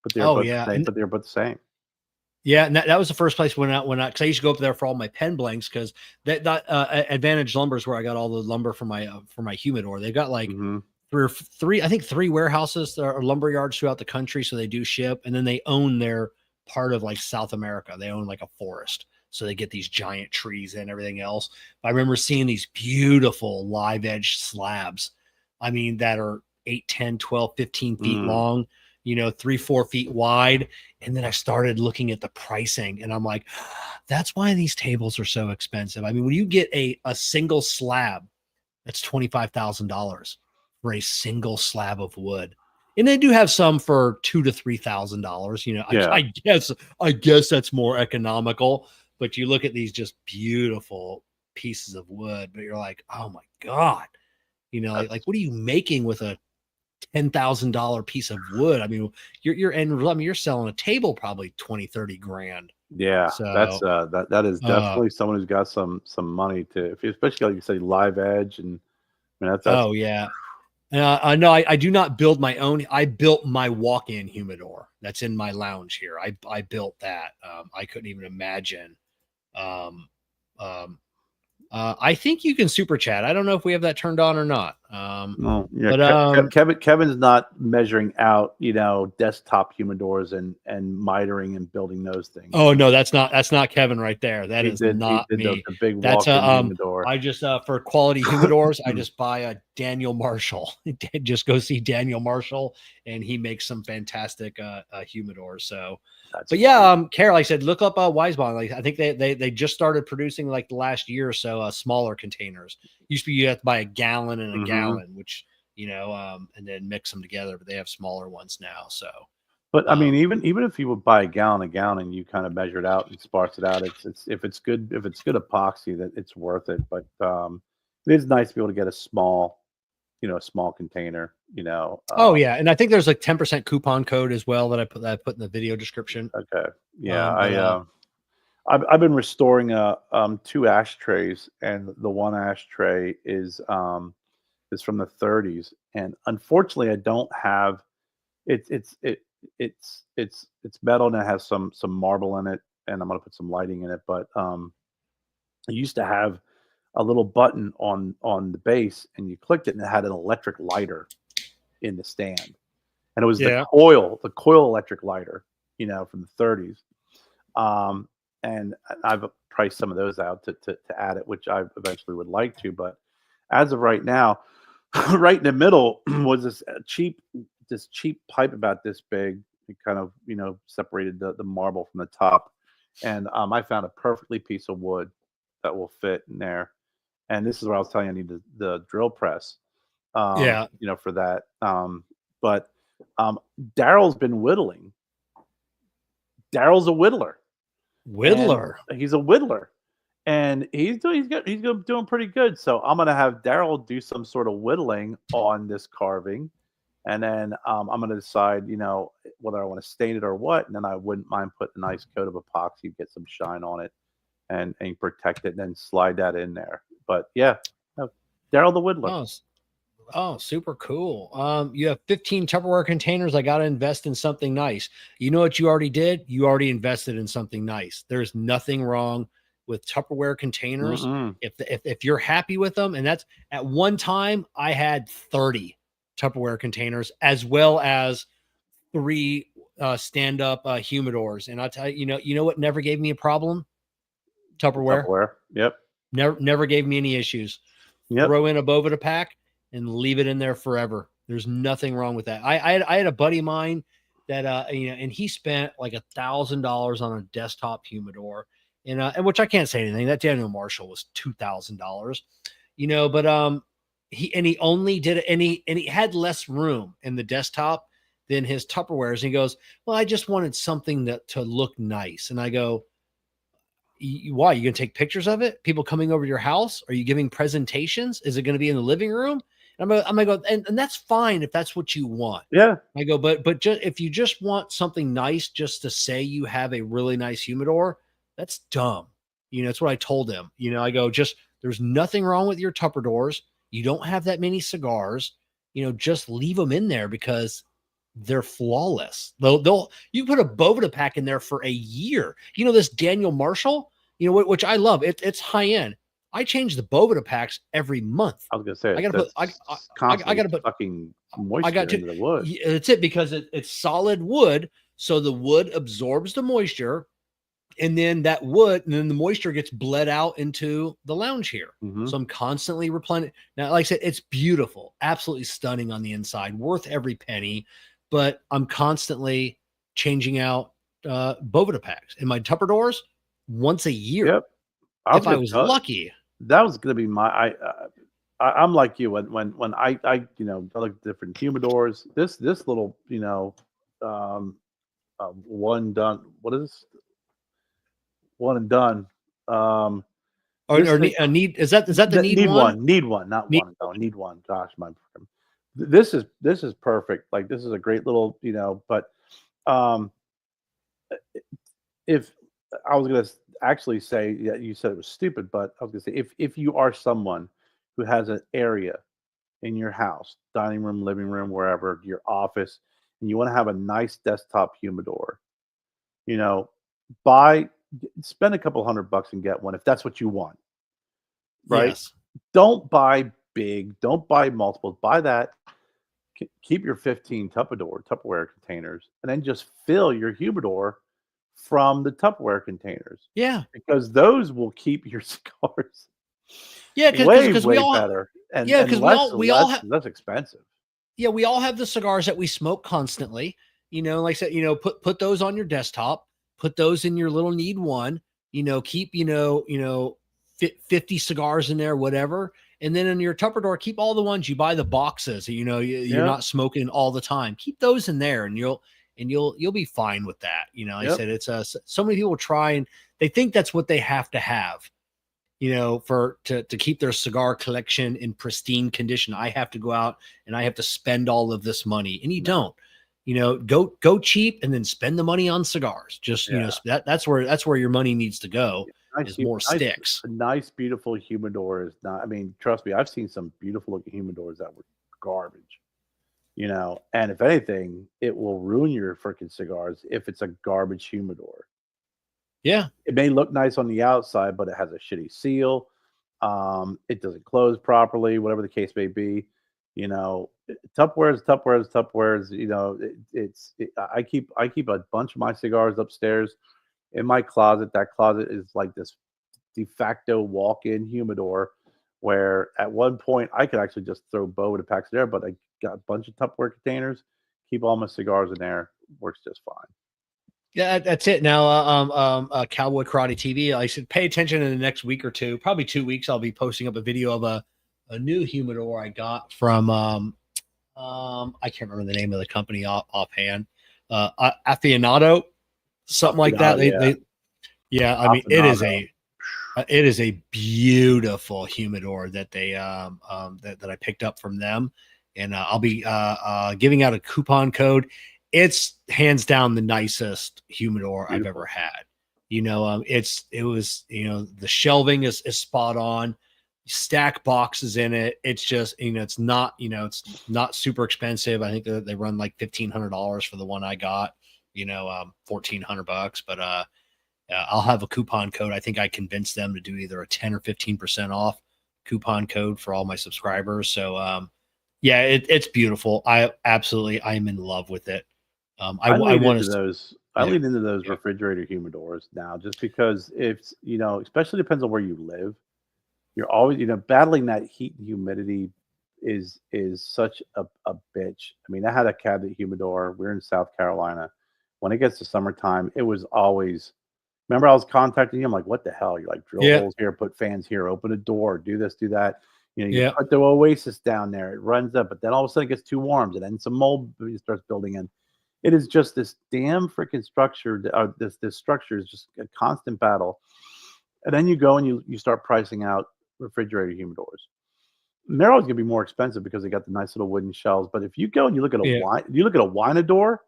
But they're both the same. Yeah, and that was the first place when I because I used to go up there for all my pen blanks because that Advantage Lumber is where I got all the lumber for my humidor. They've got like three warehouses or lumber yards throughout the country, so they do ship, and then they own their part of like South America. They own like a forest, so they get these giant trees and everything else. But I remember seeing these beautiful live edge slabs. That are 8, 10, 12, 15 feet long, 3, 4 feet wide. And then I started looking at the pricing, and I'm like, that's why these tables are so expensive. When you get a single slab, that's $25,000 for a single slab of wood. And they do have some for $2,000 to $3,000. I guess that's more economical, but you look at these just beautiful pieces of wood, but you're like, oh my God. Like what are you making with a $10,000 piece of wood? You're selling a table probably 20, 30 grand. Yeah. So that's that is definitely someone who's got some money to, especially like you say, live edge. And that's yeah. No, I do not build my own. I built my walk-in humidor that's in my lounge here. I built that. I couldn't even imagine. I think you can super chat. I don't know if we have that turned on or not. Oh, yeah. But Kevin's not measuring out, desktop humidors and mitering and building those things. oh no, that's not Kevin right there. That is not me. The big That's walk-in humidor. I just for quality humidors, I just buy a Daniel Marshall. Just go see Daniel Marshall, and he makes some fantastic humidors. So, but yeah, Carol, I said look up Weisbach. Like I think they just started producing like the last year or so smaller containers. Used to be you have to buy a gallon and a gallon, which and then mix them together. But they have smaller ones now. So. But I mean, even if you would buy a gallon, and you kind of measure it out and sparse it out, it's if it's good epoxy, that it's worth it. But it is nice to be able to get a small container. Oh yeah, and I think there's like 10% coupon code as well that I put in the video description. Okay, yeah, I've been restoring 2 ashtrays, and the one ashtray is from the 30s, and unfortunately, I don't have it's metal and it has some marble in it, and I'm gonna put some lighting in it. But I used to have a little button on the base, and you clicked it, and it had an electric lighter in the stand, and it was the coil electric lighter, from the 30s. And I've priced some of those out to add it, which I eventually would like to. But as of right now, right in the middle was this cheap pipe about this big. It kind of separated the marble from the top, and I found a perfectly piece of wood that will fit in there. And this is where I was telling you I need the drill press, for that. But Daryl's been whittling. Daryl's a whittler. He's a whittler, and he's doing pretty good. So I'm gonna have Daryl do some sort of whittling on this carving, and then I'm gonna decide, whether I want to stain it or what. And then I wouldn't mind putting a nice coat of epoxy, get some shine on it, and protect it, and then slide that in there. But yeah, Daryl the whittler. Oh, super cool. You have 15 Tupperware containers. I got to invest in something nice. You know what you already did? You already invested in something nice. There's nothing wrong with Tupperware containers. If you're happy with them, and that's at one time I had 30 Tupperware containers as well as 3 stand-up humidors. And I'll tell you, you know what never gave me a problem? Tupperware. Yep. Never gave me any issues. Yep. Throw in a Bovida pack and leave it in there forever. There's nothing wrong with that. I had a buddy of mine that and he spent like $1,000 on a desktop humidor, and which I can't say anything. That Daniel Marshall was $2,000, but he only did it, and he had less room in the desktop than his Tupperwares. And he goes, well, I just wanted something to look nice. And I go, why? You gonna take pictures of it? People coming over to your house? Are you giving presentations? Is it going to be in the living room? And I'm gonna go, and that's fine if that's what you want. Yeah. I go, but just if you just want something nice, just to say you have a really nice humidor, that's dumb. That's what I told him. I go, there's nothing wrong with your Tupperdoors. You don't have that many cigars. Just leave them in there because they're flawless. You put a Bovida pack in there for a year. This Daniel Marshall, which I love. It's high end. I change the Bovida packs every month. I was gonna say I gotta put fucking moisture into the wood. It's it because it's solid wood, so the wood absorbs the moisture, and then the moisture gets bled out into the lounge here. So I'm constantly replenishing. Now, like I said, it's beautiful, absolutely stunning on the inside, worth every penny. But I'm constantly changing out Bovida packs in my Tupperdoors once a year. Yep. If I was lucky. That was going to be I'm like you when I I look at different humidors. This little one done. What is this? One and done. Need is that the need one? Need one, not one and done. Need one. Gosh, this is perfect. Like this is a great little But if I was going to actually say that you said it was stupid, but I was gonna say if you are someone who has an area in your house, dining room, living room, wherever, your office, and you want to have a nice desktop humidor, spend a couple $100 and get one if that's what you want. Right? Yes. Don't buy big. Don't buy multiples. Buy that. Keep your 15 Tupperware containers, and then just fill your humidor from the Tupperware containers. Yeah. Because those will keep your cigars Yeah, way because we all better and because we all have less expensive. yeah, we all have the cigars that we smoke constantly. Like I said, put those on your desktop, put those in your little need one, keep, 50 cigars in there, whatever. And then in your Tupperware, keep all the ones you buy the boxes, you're not smoking all the time. Keep those in there and you'll be fine with that. I said, it's so many people try and they think that's what they have to have. To keep their cigar collection in pristine condition. I have to go out and I have to spend all of this money, and you don't. Go cheap and then spend the money on cigars. Just that's where your money needs to go. Is more sticks. A nice, beautiful humidor is not. I mean, trust me, I've seen some beautiful looking humidors that were garbage. And if anything, it will ruin your freaking cigars if it's a garbage humidor. Yeah. It may look nice on the outside, but it has a shitty seal. It doesn't close properly, whatever the case may be. Tupperwares. I keep a bunch of my cigars upstairs in my closet. That closet is like this de facto walk-in humidor where at one point I could actually just throw Bo with a pack there, but I got a bunch of Tupperware containers, keep all my cigars in there, works just fine. Yeah, that's it. Now, Cowboy Karate TV. I should pay attention in the next week or two, probably 2 weeks. I'll be posting up a video of a new humidor I got from I can't remember the name of the company offhand. Aficionado, something like that. I mean, it is a beautiful humidor that they that I picked up from them, and I'll be giving out a coupon code. It's hands down the nicest humidor I've ever had. It was the shelving is spot on. Stack boxes in it. It's just it's not super expensive. I think they run like $1,500 for the one I got. $1,400, but I'll have a coupon code. I think I convinced them to do either a 10 or 15% off coupon code for all my subscribers. So it's beautiful. I'm in love with it. I want to those. I lean into those refrigerator humidors now, just because it's especially depends on where you live. You're always battling that heat and humidity is such a bitch. I mean, I had a cabinet humidor. We're in South Carolina. When it gets to summertime, it was always. Remember, I was contacting you. I'm like, what the hell? You're like, drill holes here, put fans here, open a door, do this, do that. You put the Oasis down there. It runs up, but then all of a sudden it gets too warm, and then some mold starts building in. It is just this damn freaking structure. This structure is just a constant battle. And then you go and you start pricing out refrigerator humidors. And they're always going to be more expensive because they got the nice little wooden shells. But if you go and you look at a winador,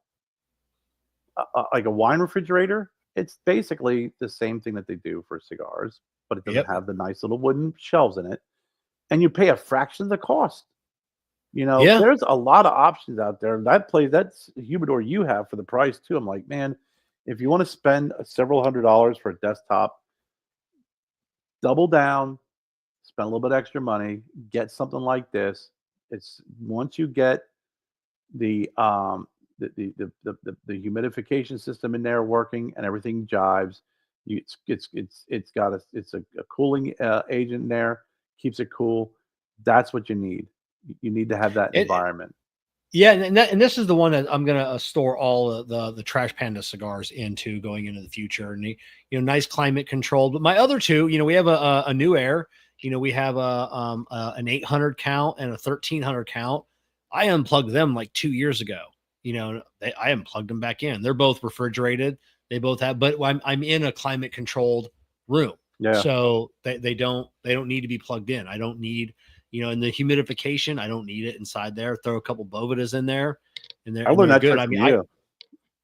like a wine refrigerator, it's basically the same thing that they do for cigars, but it doesn't have the nice little wooden shelves in it. And you pay a fraction of the cost. There's a lot of options out there. That's the humidor you have for the price too. I'm like, man, if you want to spend several $100s for a desktop, double down, spend a little bit extra money, get something like this. It's once you get the humidification system in there working and everything jives, it's got a cooling agent in there, keeps it cool. That's what you need. You need to have that environment. Yeah, and this is the one that I'm gonna store all the Trash Panda cigars into going into the future, and nice climate controlled. But my other two, we have a new air. We have an 800 count and a 1300 count. I unplugged them like 2 years ago. I unplugged them back in. They're both refrigerated. They both have, but I'm in a climate controlled room. Yeah. So they don't need to be plugged in. I don't need. In the humidification, I don't need it inside there. Throw a couple Bovedas in there, and I learned that good. trick from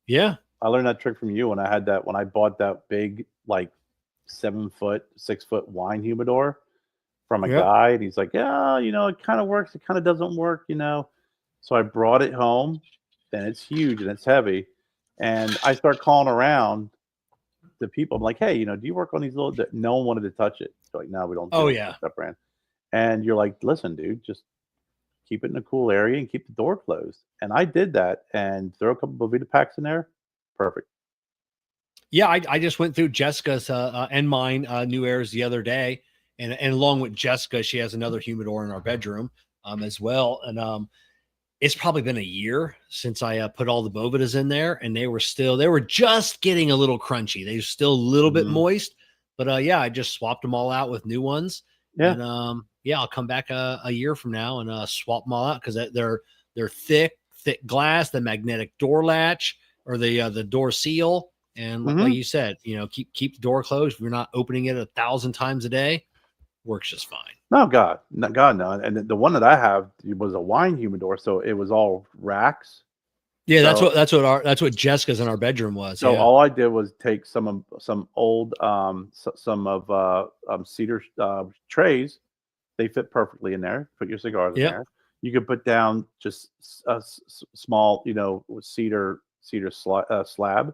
you. I learned that trick from you when I bought that big, like 7-foot, 6-foot wine humidor from a guy, and he's like, yeah, it kind of works, it kind of doesn't work, So I brought it home, and it's huge and it's heavy, and I start calling around the people. I'm like, hey, do you work on these little? No one wanted to touch it. They're like, no, we don't. Oh yeah, that brand. And you're like, listen, dude, just keep it in a cool area and keep the door closed. And I did that and throw a couple Bovita packs in there. Perfect. Yeah, I just went through Jessica's and mine new airs the other day, and along with Jessica, she has another humidor in our bedroom as well. And it's probably been a year since I put all the Bovitas in there, and they were just getting a little crunchy. They were still a little bit moist, but yeah, I just swapped them all out with new ones. Yeah. And yeah, I'll come back a year from now and swap them all out because they're thick glass, the magnetic door latch or the door seal. And like you said, keep the door closed. If you're not opening it 1,000 times a day, works just fine. No, God, no. And the one that I have was a wine humidor, so it was all racks. Yeah, that's what Jessica's in our bedroom was. So yeah. all I did was take some old cedar trays. They fit perfectly in there. Put your cigars in there. You could put down just a small, cedar slab.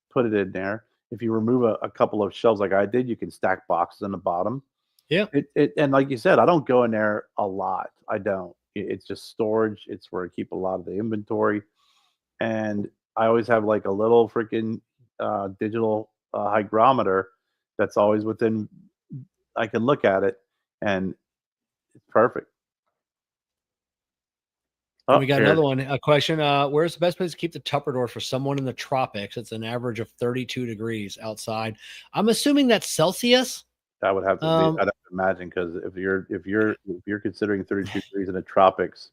Put it in there. If you remove a couple of shelves like I did, you can stack boxes on the bottom. Yeah. And like you said, I don't go in there a lot. I don't. It's just storage. It's where I keep a lot of the inventory. And I always have like a little freaking digital hygrometer that's always within. I can look at it, and it's perfect. We got another one. A question. Where's the best place to keep the Tupperware for someone in the tropics? It's an average of 32 degrees outside. I'm assuming that's Celsius. I would have to. I'd have to imagine, because if you're considering 32 degrees in the tropics.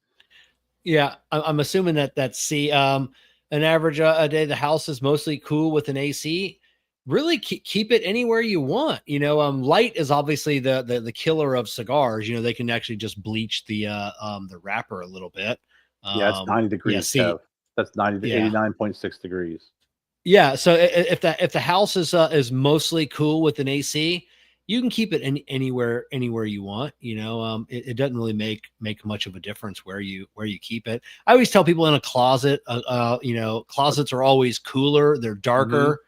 Yeah, I'm assuming that's an average a day. The house is mostly cool with an AC. Really keep it anywhere you want. Light is obviously the killer of cigars. They can actually just bleach the wrapper a little bit. Yeah, it's 90 degrees. Yeah, that's 90 to 89.6 degrees. Yeah, so if the house is mostly cool with an AC, you can keep it anywhere you want. It doesn't really make much of a difference where you keep it. I always tell people in a closet. Closets are always cooler. They're darker.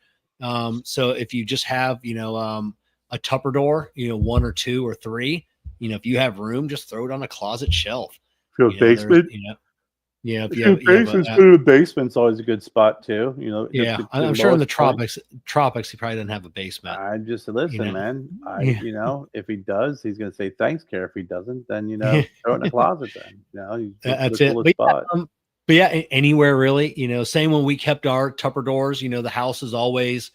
So if you just have a Tupper door, 1 or 2 or 3, if you have room, just throw it on a closet shelf. If you have a basement. Yeah, the basement's always a good spot too. Yeah, I'm sure in the tropics, he probably doesn't have a basement. I just listen, man. If he does, he's gonna say thanks, Care. If he doesn't, then throw it in the closet. Then that's it. But yeah, anywhere really. Same when we kept our Tupper doors. The house is always.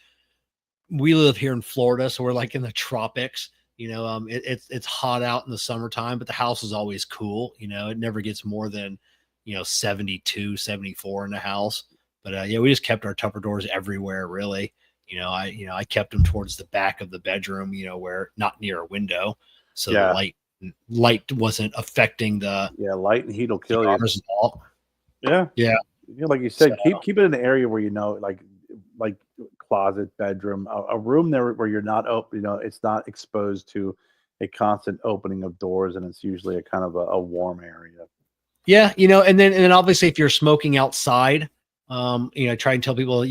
We live here in Florida, so we're like in the tropics. It's hot out in the summertime, but the house is always cool. It never gets more than 72, 74 in the house. But we just kept our Tupper doors everywhere, really. I kept them towards the back of the bedroom, where not near a window, so the light wasn't affecting the light and heat will kill you. Yeah. Like you said, keep it in an area where like closet, bedroom, a room there where you're not open. It's not exposed to a constant opening of doors, and it's usually a kind of a warm area. Yeah, and then obviously if you're smoking outside, I try and tell people,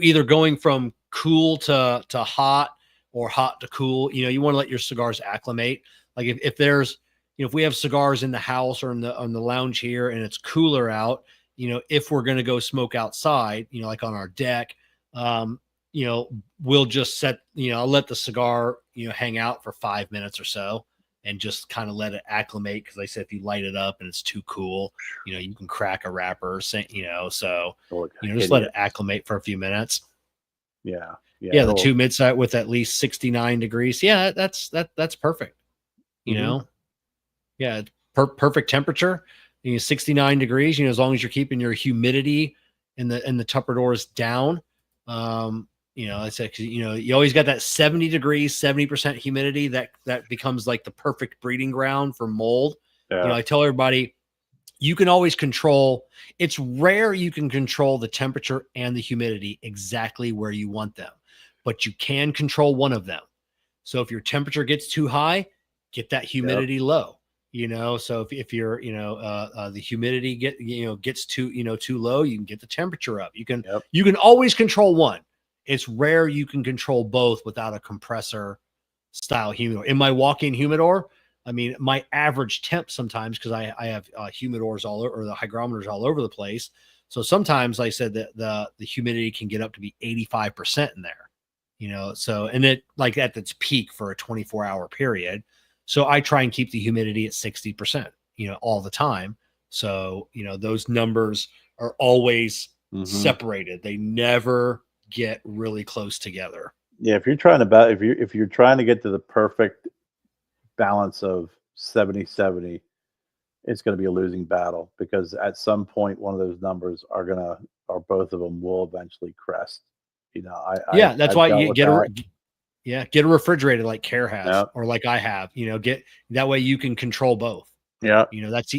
either going from cool to hot or hot to cool, you want to let your cigars acclimate. Like if there's, if we have cigars in the house or on the lounge here and it's cooler out, if we're going to go smoke outside, like on our deck, we'll just set, I'll let the cigar, hang out for 5 minutes or so. And just kind of let it acclimate, because I said if you light it up and it's too cool, you can crack a wrapper, so just let it acclimate for a few minutes. Yeah. The 2 mid-sight with at least 69 degrees. Yeah, that's perfect. Yeah, perfect temperature. 69 degrees. As long as you're keeping your humidity in the Tupper doors down. I said, you always got that 70 degrees, 70% humidity that becomes like the perfect breeding ground for mold. Yeah. I tell everybody, you can always control. It's rare you can control the temperature and the humidity exactly where you want them, but you can control one of them. So if your temperature gets too high, get that humidity low. So if you're, the humidity gets too low, you can get the temperature up. You can always control one. It's rare you can control both without a compressor style humidor. In my walk-in humidor, I mean, my average temp sometimes, because I have humidors all over, or the hygrometers all over the place. So sometimes, like I said, that the humidity can get up to be 85% in there, so, and it like at its peak for a 24-hour period. So I try and keep the humidity at 60%, all the time. So, those numbers are always separated. They never get really close together. Yeah, if you're trying to get to the perfect balance of 70-70, it's going to be a losing battle, because at some point one of those numbers or both of them will eventually crest. That's why you get get a refrigerator like Care has, or like I have. Get that way you can control both. Yeah,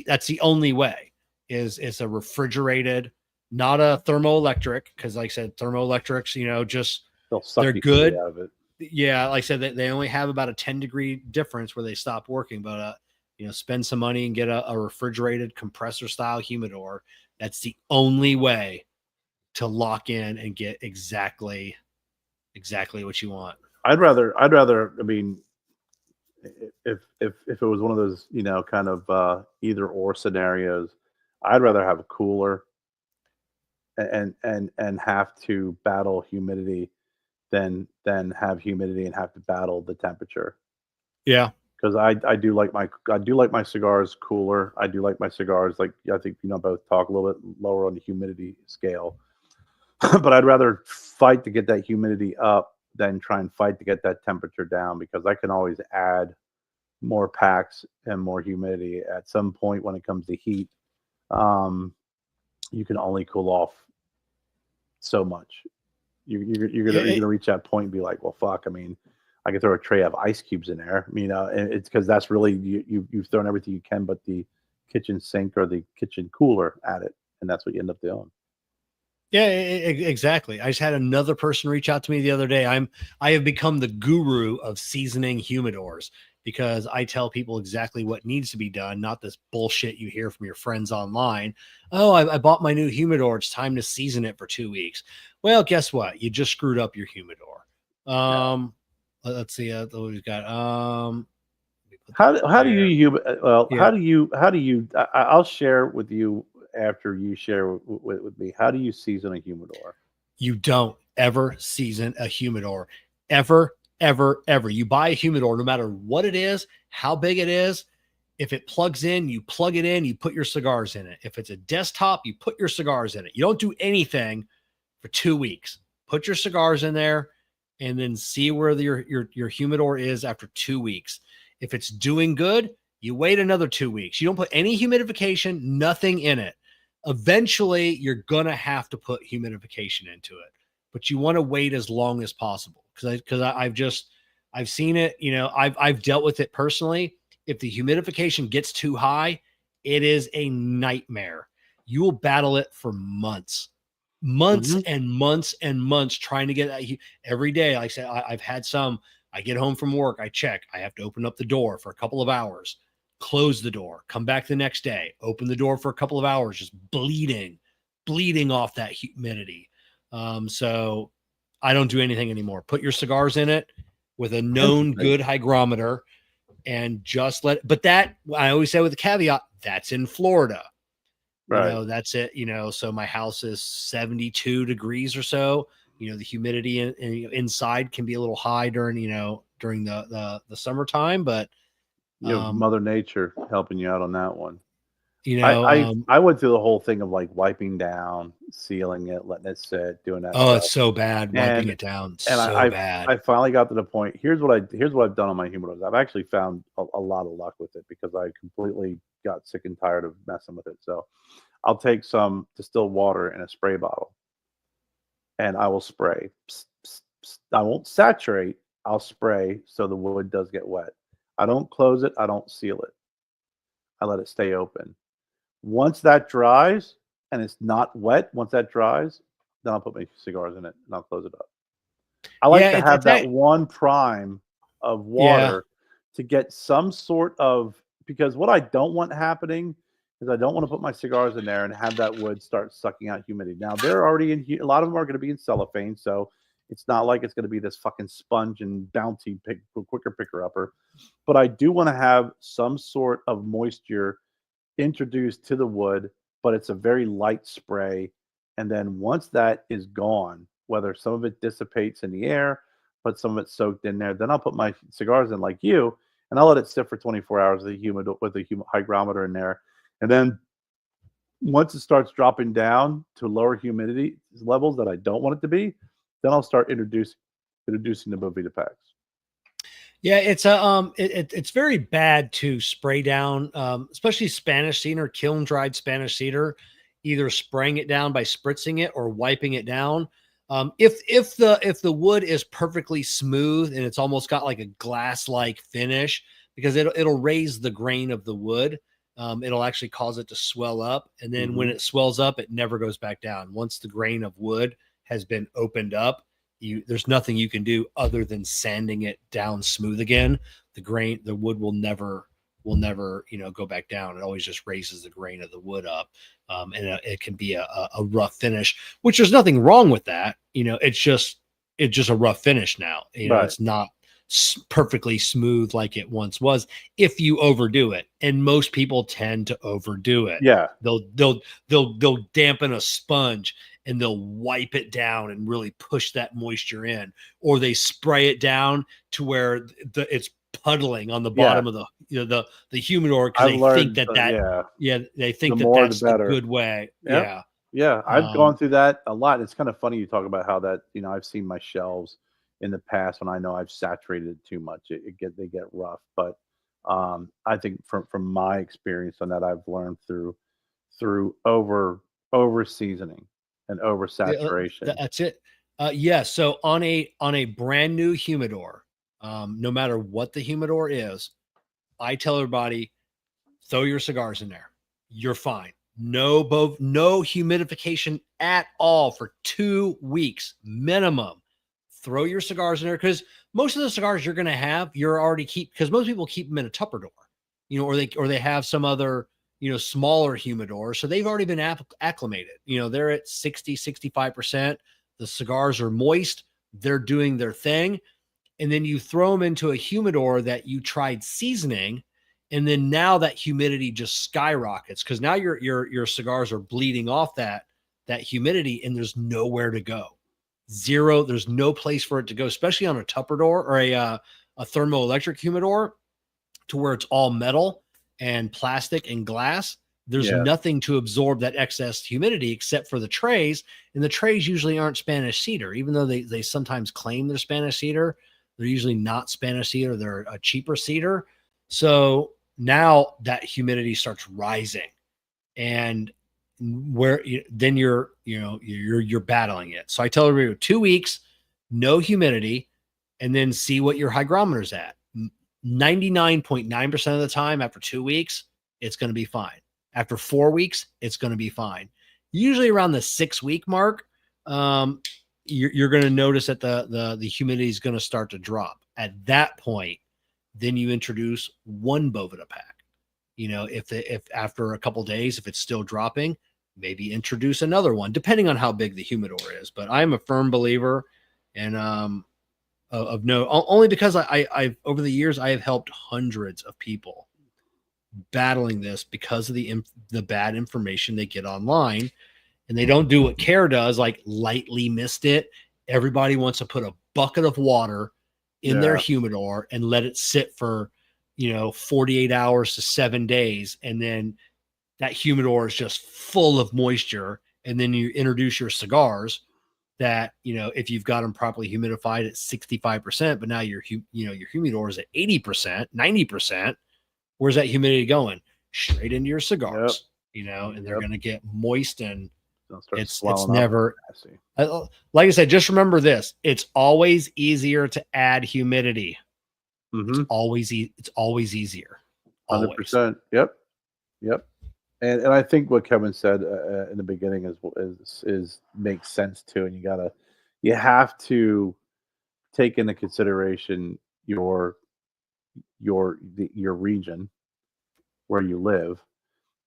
that's the only way is a refrigerated, not a thermoelectric, because like I said, thermoelectrics, just they're good. Out of it. Yeah, like I said, they only have about a 10-degree difference where they stop working. But spend some money and get a refrigerated compressor style humidor. That's the only way to lock in and get exactly what you want. I'd rather. I mean, if it was one of those kind of either or scenarios, I'd rather have a cooler and have to battle humidity than have humidity and have to battle the temperature. Yeah, because I do like my cigars cooler. I do like my cigars, like, I think both talk a little bit lower on the humidity scale. But I'd rather fight to get that humidity up than try and fight to get that temperature down, because I can always add more packs and more humidity. At some point when it comes to heat, you can only cool off so much. You're gonna reach that point and be like, well, fuck. I mean, I could throw a tray of ice cubes in there, and it's because that's really you've thrown everything you can but the kitchen sink or the kitchen cooler at it, and that's what you end up doing. Yeah, exactly. I just had another person reach out to me the other day. I have become the guru of seasoning humidors, because I tell people exactly what needs to be done, not this bullshit you hear from your friends online. Oh, I bought my new humidor. It's time to season it for 2 weeks. Well, guess what? You just screwed up your humidor. Let's see what we've got. How do you I'll share with you after you share with me. How do you season a humidor? You don't ever season a humidor. Ever. You buy a humidor, no matter what it is, how big it is. If it plugs in, you plug it in, you put your cigars in it. If it's a desktop, you put your cigars in it. You don't do anything for 2 weeks. Put your cigars in there and then see where your humidor is after 2 weeks. If it's doing good, you wait another 2 weeks. You don't put any humidification, nothing in it. Eventually, you're going to have to put humidification into it, but you want to wait as long as possible, because I've seen it. I've dealt with it personally. If the humidification gets too high, it is a nightmare. You will battle it for months and months and months trying to get that every day. Like I said, I've had some. I get home from work, I check. I have to open up the door for a couple of hours, close the door, come back the next day, open the door for a couple of hours, just bleeding off that humidity. So I don't do anything anymore. Put your cigars in it with a known good hygrometer and just but that, I always say with a caveat, that's in Florida. Right. That's it. So my house is 72 degrees or so. The humidity inside can be a little high during the summertime, but you have Mother Nature helping you out on that one. I went through the whole thing of like wiping down, sealing it, letting it sit, doing that. Oh, it's so bad wiping it down. I finally got to the point. Here's what I've done on my humidors. I've actually found a lot of luck with it, because I completely got sick and tired of messing with it. So I'll take some distilled water in a spray bottle, and I will spray. Psst, psst, psst. I won't saturate. I'll spray so the wood does get wet. I don't close it. I don't seal it. I let it stay open. Once that dries and it's not wet, then I'll put my cigars in it and I'll close it up. I like to have that one prime of water to get some sort of, because what I don't want happening is I don't want to put my cigars in there and have that wood start sucking out humidity. Now, they're already a lot of them are going to be in cellophane, so It's not like it's going to be this fucking sponge and bouncy quicker picker upper, but I do want to have some sort of moisture introduced to the wood, but it's a very light spray. And then once that is gone, whether some of it dissipates in the air, but some of it's soaked in there, then I'll put my cigars in like you, and I'll let it sit for 24 hours with a hygrometer in there. And then once it starts dropping down to lower humidity levels that I don't want it to be, then I'll start introducing the Bovita packs. Yeah, it's it's very bad to spray down, especially Spanish cedar, kiln dried Spanish cedar, either spraying it down by spritzing it or wiping it down. If the wood is perfectly smooth and it's almost got like a glass like finish, because it'll raise the grain of the wood. It'll actually cause it to swell up, and then when it swells up, it never goes back down. Once the grain of wood has been opened up, there's nothing you can do other than sanding it down smooth again. The wood will never go back down. It always just raises the grain of the wood up, and it can be a rough finish, which there's nothing wrong with that. It's just a rough finish now. Right. It's not perfectly smooth like it once was if you overdo it, and most people tend to overdo it. Yeah, they'll dampen a sponge and they'll wipe it down and really push that moisture in, or they spray it down to where it's puddling on the bottom of the humidor, because they think they think that's a good way. Yep. Yeah, I've gone through that a lot. It's kind of funny you talk about how that, I've seen my shelves in the past when I know I've saturated it too much. They get rough. But I think from my experience on that, I've learned through over seasoning and over saturation. That's it. So on a brand new humidor, no matter what the humidor is, I tell everybody, throw your cigars in there. You're fine. No humidification at all for 2 weeks minimum. Throw your cigars in there, because most of the cigars you're going to have, you're already because most people keep them in a Tupperware, or they have some other, smaller humidor. So they've already been acclimated. They're at 65%. The cigars are moist. They're doing their thing. And then you throw them into a humidor that you tried seasoning. And then now that humidity just skyrockets, because now your cigars are bleeding off that humidity, and there's nowhere to go. Zero. There's no place for it to go, especially on a Tupperware or a thermoelectric humidor, to where it's all metal and plastic and glass. There's nothing to absorb that excess humidity except for the trays, and the trays usually aren't Spanish cedar, even though they sometimes claim they're Spanish cedar. They're usually not Spanish cedar. They're a cheaper cedar. So now that humidity starts rising, and then you're battling it. So I tell everybody 2 weeks, no humidity, and then see what your hygrometer's at. 99.9% of the time after 2 weeks, it's going to be fine. After 4 weeks, it's going to be fine. Usually around the 6 week mark, you're going to notice that the humidity is going to start to drop. At that point, then you introduce one Bovita pack. If after a couple days, if it's still dropping, maybe introduce another one, depending on how big the humidor is. But I'm a firm believer in only because I've over the years, I have helped hundreds of people battling this because of the bad information they get online, and they don't do what Care does, like lightly mist it. Everybody wants to put a bucket of water in their humidor and let it sit for 48 hours to 7 days, and then that humidor is just full of moisture. And then you introduce your cigars that, if you've got them properly humidified at 65%, but now your humidor is at 80%, 90%, where's that humidity going? Straight into your cigars, and they're going to get moist, and it's never, like I said, just remember this. It's always easier to add humidity. It's always easier. 100%. Yep. And I think what Kevin said in the beginning is makes sense too. And you have to take into consideration your region where you live,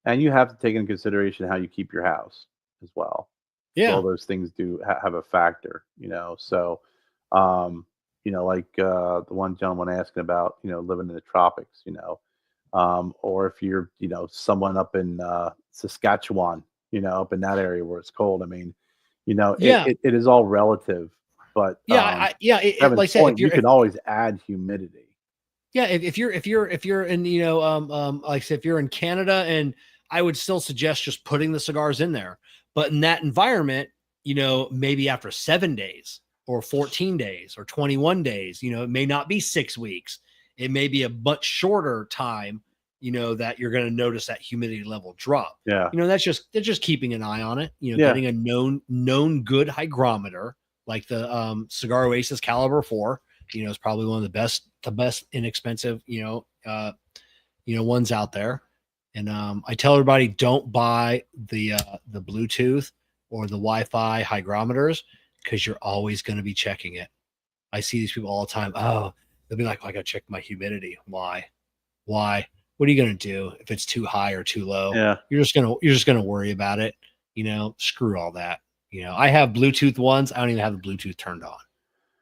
and you have to take into consideration how you keep your house as well. Yeah, all those things do have a factor. So You know, like the one gentleman asking about, you know, living in the tropics, you know, or if you're, you know, someone up in Saskatchewan, you know, up in that area where it's cold. I mean, you know, Yeah. it is all relative, but Like I Kevin's said, point, you can always add humidity. Yeah, if you're in, you know, like I said, if you're in Canada, and I would still suggest just putting the cigars in there. But in that environment, you know, maybe after 7 days or 14 days or 21 days, you know, it may not be 6 weeks. It may be a much shorter time, you know, that you're going to notice that humidity level drop. Yeah. You know, they're just keeping an eye on it, you know, Yeah. getting a known good hygrometer like the Cigar Oasis Caliber 4, you know, is probably one of the best inexpensive, you know, ones out there. And I tell everybody, don't buy the Bluetooth or the Wi-Fi hygrometers, because you're always going to be checking it. I see these people all the time. Oh, they'll be like, oh, I got to check my humidity. Why? What are you going to do if it's too high or too low? Yeah. You're just going to worry about it. You know, screw all that. You know, I have Bluetooth ones. I don't even have the Bluetooth turned on.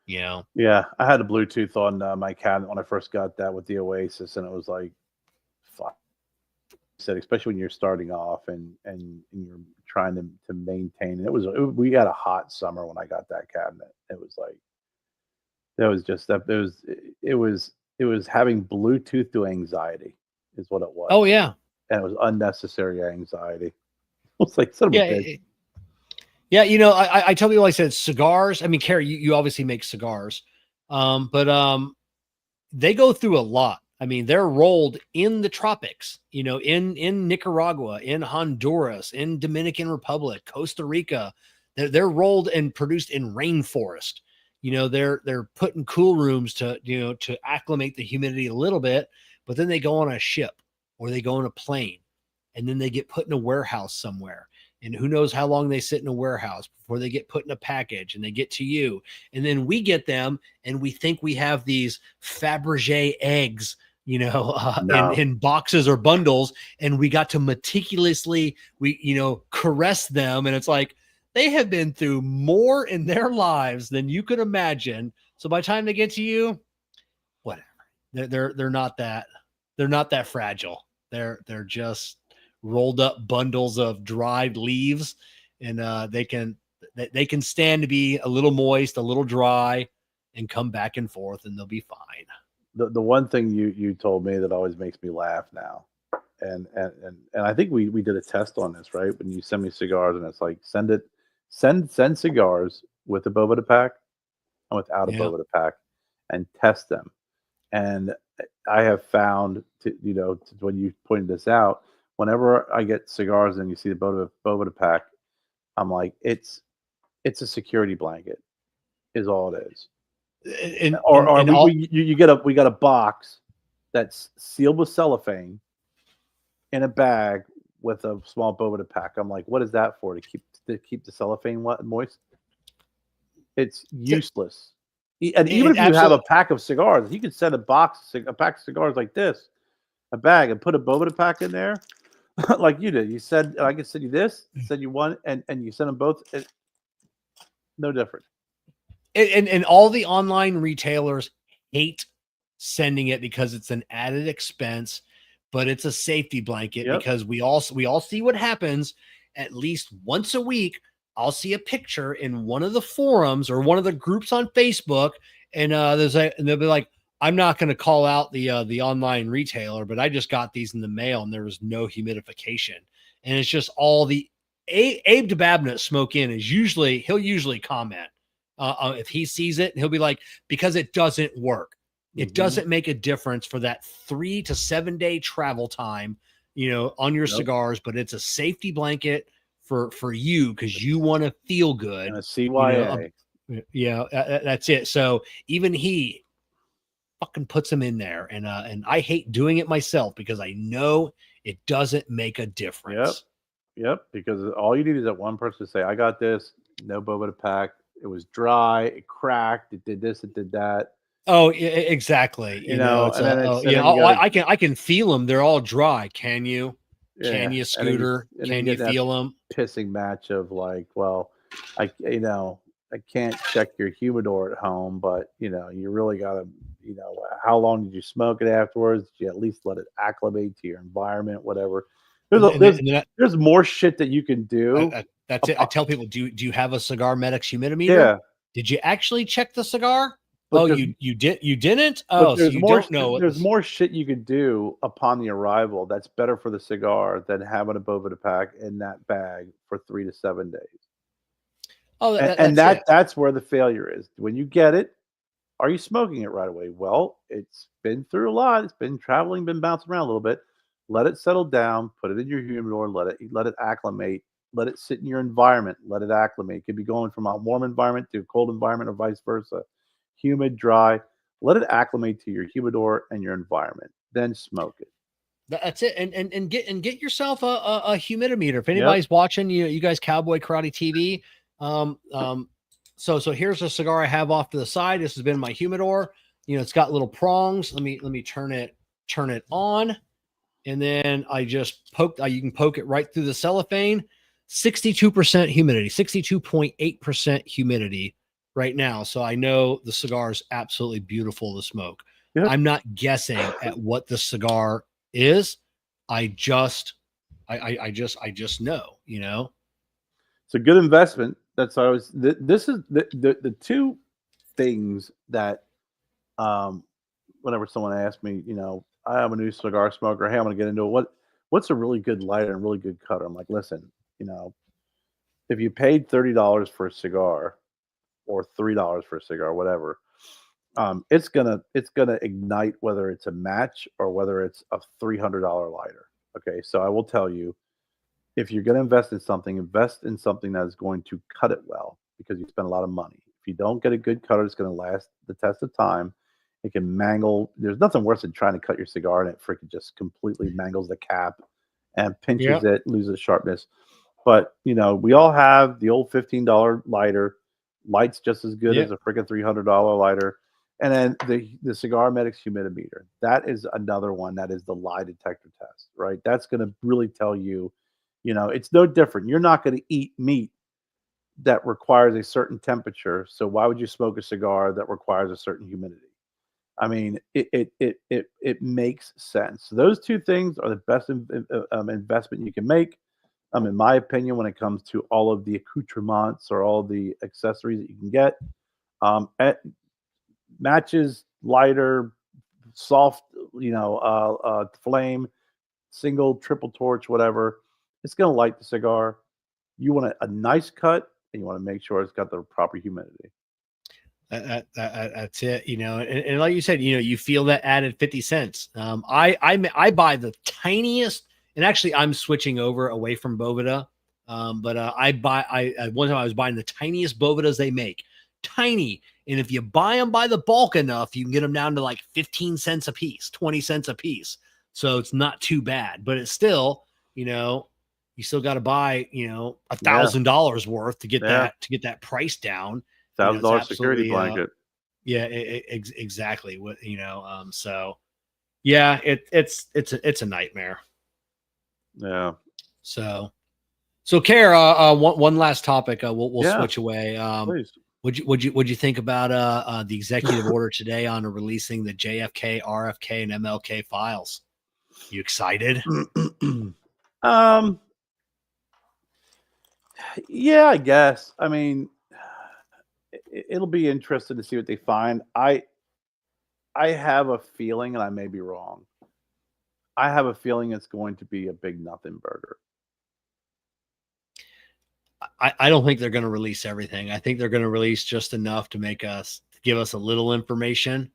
You know? Yeah, I had a Bluetooth on my cabinet when I first got that with the Oasis, and it was like, fuck. Said, especially when you're starting off and you're trying to maintain. We had a hot summer when I got that cabinet. It was like, that was just that. It was having Bluetooth to anxiety, is what it was. Oh yeah, and it was unnecessary anxiety. It was like, son of a bitch. Yeah, you know, I tell people, I said cigars. I mean, Kerry, you obviously make cigars, but they go through a lot. I mean, they're rolled in the tropics, you know, in Nicaragua, in Honduras, in Dominican Republic, Costa Rica. They're rolled and produced in rainforest. You know, they're put in cool rooms to, you know, to acclimate the humidity a little bit, but then they go on a ship or they go on a plane, and then they get put in a warehouse somewhere. And who knows how long they sit in a warehouse before they get put in a package and they get to you. And then we get them and we think we have these Fabergé eggs, you know, in boxes or bundles. And we got to meticulously, you know, caress them. And it's like, they have been through more in their lives than you could imagine. So by the time they get to you, whatever, they're not that fragile. They're just rolled up bundles of dried leaves, and they can stand to be a little moist, a little dry, and come back and forth, and they'll be fine. The one thing you told me that always makes me laugh now, and I think we did a test on this, right? When you send me cigars, and it's like, send cigars with a Boveda pack and without a Boveda pack, and test them. And I have found, when you pointed this out, whenever I get cigars and you see the Boveda pack, I'm like, it's a security blanket, is all it is. We got a box that's sealed with cellophane in a bag with a small Boveda pack. I'm like, what is that for? To keep the cellophane moist? It's useless. And even if you have a pack of cigars, you could send a pack of cigars like this, a bag, and put a Boveda pack in there, like you did. You said, I can send you this, send you one, and you send them both. No different. And all the online retailers hate sending it because it's an added expense, but it's a safety blanket. Because we all see what happens at least once a week. I'll see a picture in one of the forums or one of the groups on Facebook, and they'll be like, I'm not going to call out the online retailer, but I just got these in the mail and there was no humidification. And it's just all the Abe Dababneh Smoke In he'll usually comment if he sees it, and he'll be like, because it doesn't work. It doesn't make a difference for that 3 to 7 day travel time, on your cigars, but it's a safety blanket for you, because you want to feel good. And a CYA. That's it. So even he fucking puts them in there, and I hate doing it myself because I know it doesn't make a difference. Yep. Because all you need is that one person to say, I got this, no Boveda pack. It was dry, it cracked, it did this, it did that. Oh, exactly. I can feel them. They're all dry. Can you? Yeah. Can you, Scooter? Can you feel them? Pissing match of like, well, I can't check your humidor at home, but you really gotta, how long did you smoke it afterwards? Did you at least let it acclimate to your environment, whatever? There's more shit that you can do. That's it. I tell people, do you have a Cigar Medics humidimeter? Yeah. Did you actually check the cigar? But you didn't? Oh, so you don't know. There's more shit you could do upon the arrival that's better for the cigar than having a Boveda pack in that bag for 3 to 7 days. Oh, that's where the failure is. When you get it, are you smoking it right away? Well, it's been through a lot. It's been traveling, been bouncing around a little bit. Let it settle down. Put it in your humidor. Let it acclimate. Let it sit in your environment. Let it acclimate. It could be going from a warm environment to a cold environment, or vice versa. Humid, dry. Let it acclimate to your humidor and your environment. Then smoke it. That's it. And get yourself a humidimeter. If anybody's watching, you guys, Cowboy Karate TV. So here's a cigar I have off to the side. This has been my humidor. It's got little prongs. Let me turn it on, and then I just you can poke it right through the cellophane. 62% humidity, 62.8% humidity right now. So I know the cigar is absolutely beautiful to smoke. Yep. I'm not guessing at what the cigar is. I just know, It's a good investment. That's what I was. This is the two things that, whenever someone asks me, I am a new cigar smoker. Hey, I'm going to get into it. What's a really good lighter and really good cutter? I'm like, listen, if you paid $30 for a cigar, or $3 for a cigar, whatever, it's gonna ignite, whether it's a match or whether it's a $300 lighter. Okay, so I will tell you, if you're going to invest in something that is going to cut it well, because you spend a lot of money. If you don't get a good cutter that's going to last the test of time, it can mangle. There's nothing worse than trying to cut your cigar and it freaking just completely mangles the cap and pinches it, loses sharpness. But we all have the old $15 lighter. Light's just as good as a freaking $300 lighter. And then the Cigar Medics humidimeter. That is another one. That is the lie detector test, right? That's going to really tell you, it's no different. You're not going to eat meat that requires a certain temperature. So why would you smoke a cigar that requires a certain humidity? I mean, it makes sense. Those two things are the best investment you can make. In my opinion, when it comes to all of the accoutrements or all the accessories that you can get, matches, lighter, soft, flame, single, triple torch, whatever, it's going to light the cigar. You want a nice cut, and you want to make sure it's got the proper humidity. That's it, and like you said, you feel that added 50 cents. I buy the tiniest. And actually, I'm switching away from Boveda. But one time I was buying the tiniest Bovedas they make. Tiny. And if you buy them by the bulk enough, you can get them down to like 15 cents a piece, 20 cents a piece. So it's not too bad. But it's still, you still got to buy, $1,000 worth to get that price down. $1,000 security blanket. Exactly. What so yeah, it's a nightmare. Yeah. So Kerr, one last topic. We'll switch away. Please. What'd you think about the executive order today on releasing the JFK, RFK, and MLK files? You excited? Yeah, I guess. I mean, it'll be interesting to see what they find. I have a feeling, and I may be wrong, I have a feeling it's going to be a big nothing burger. I don't think they're going to release everything. I think they're going to release just enough to give us a little information.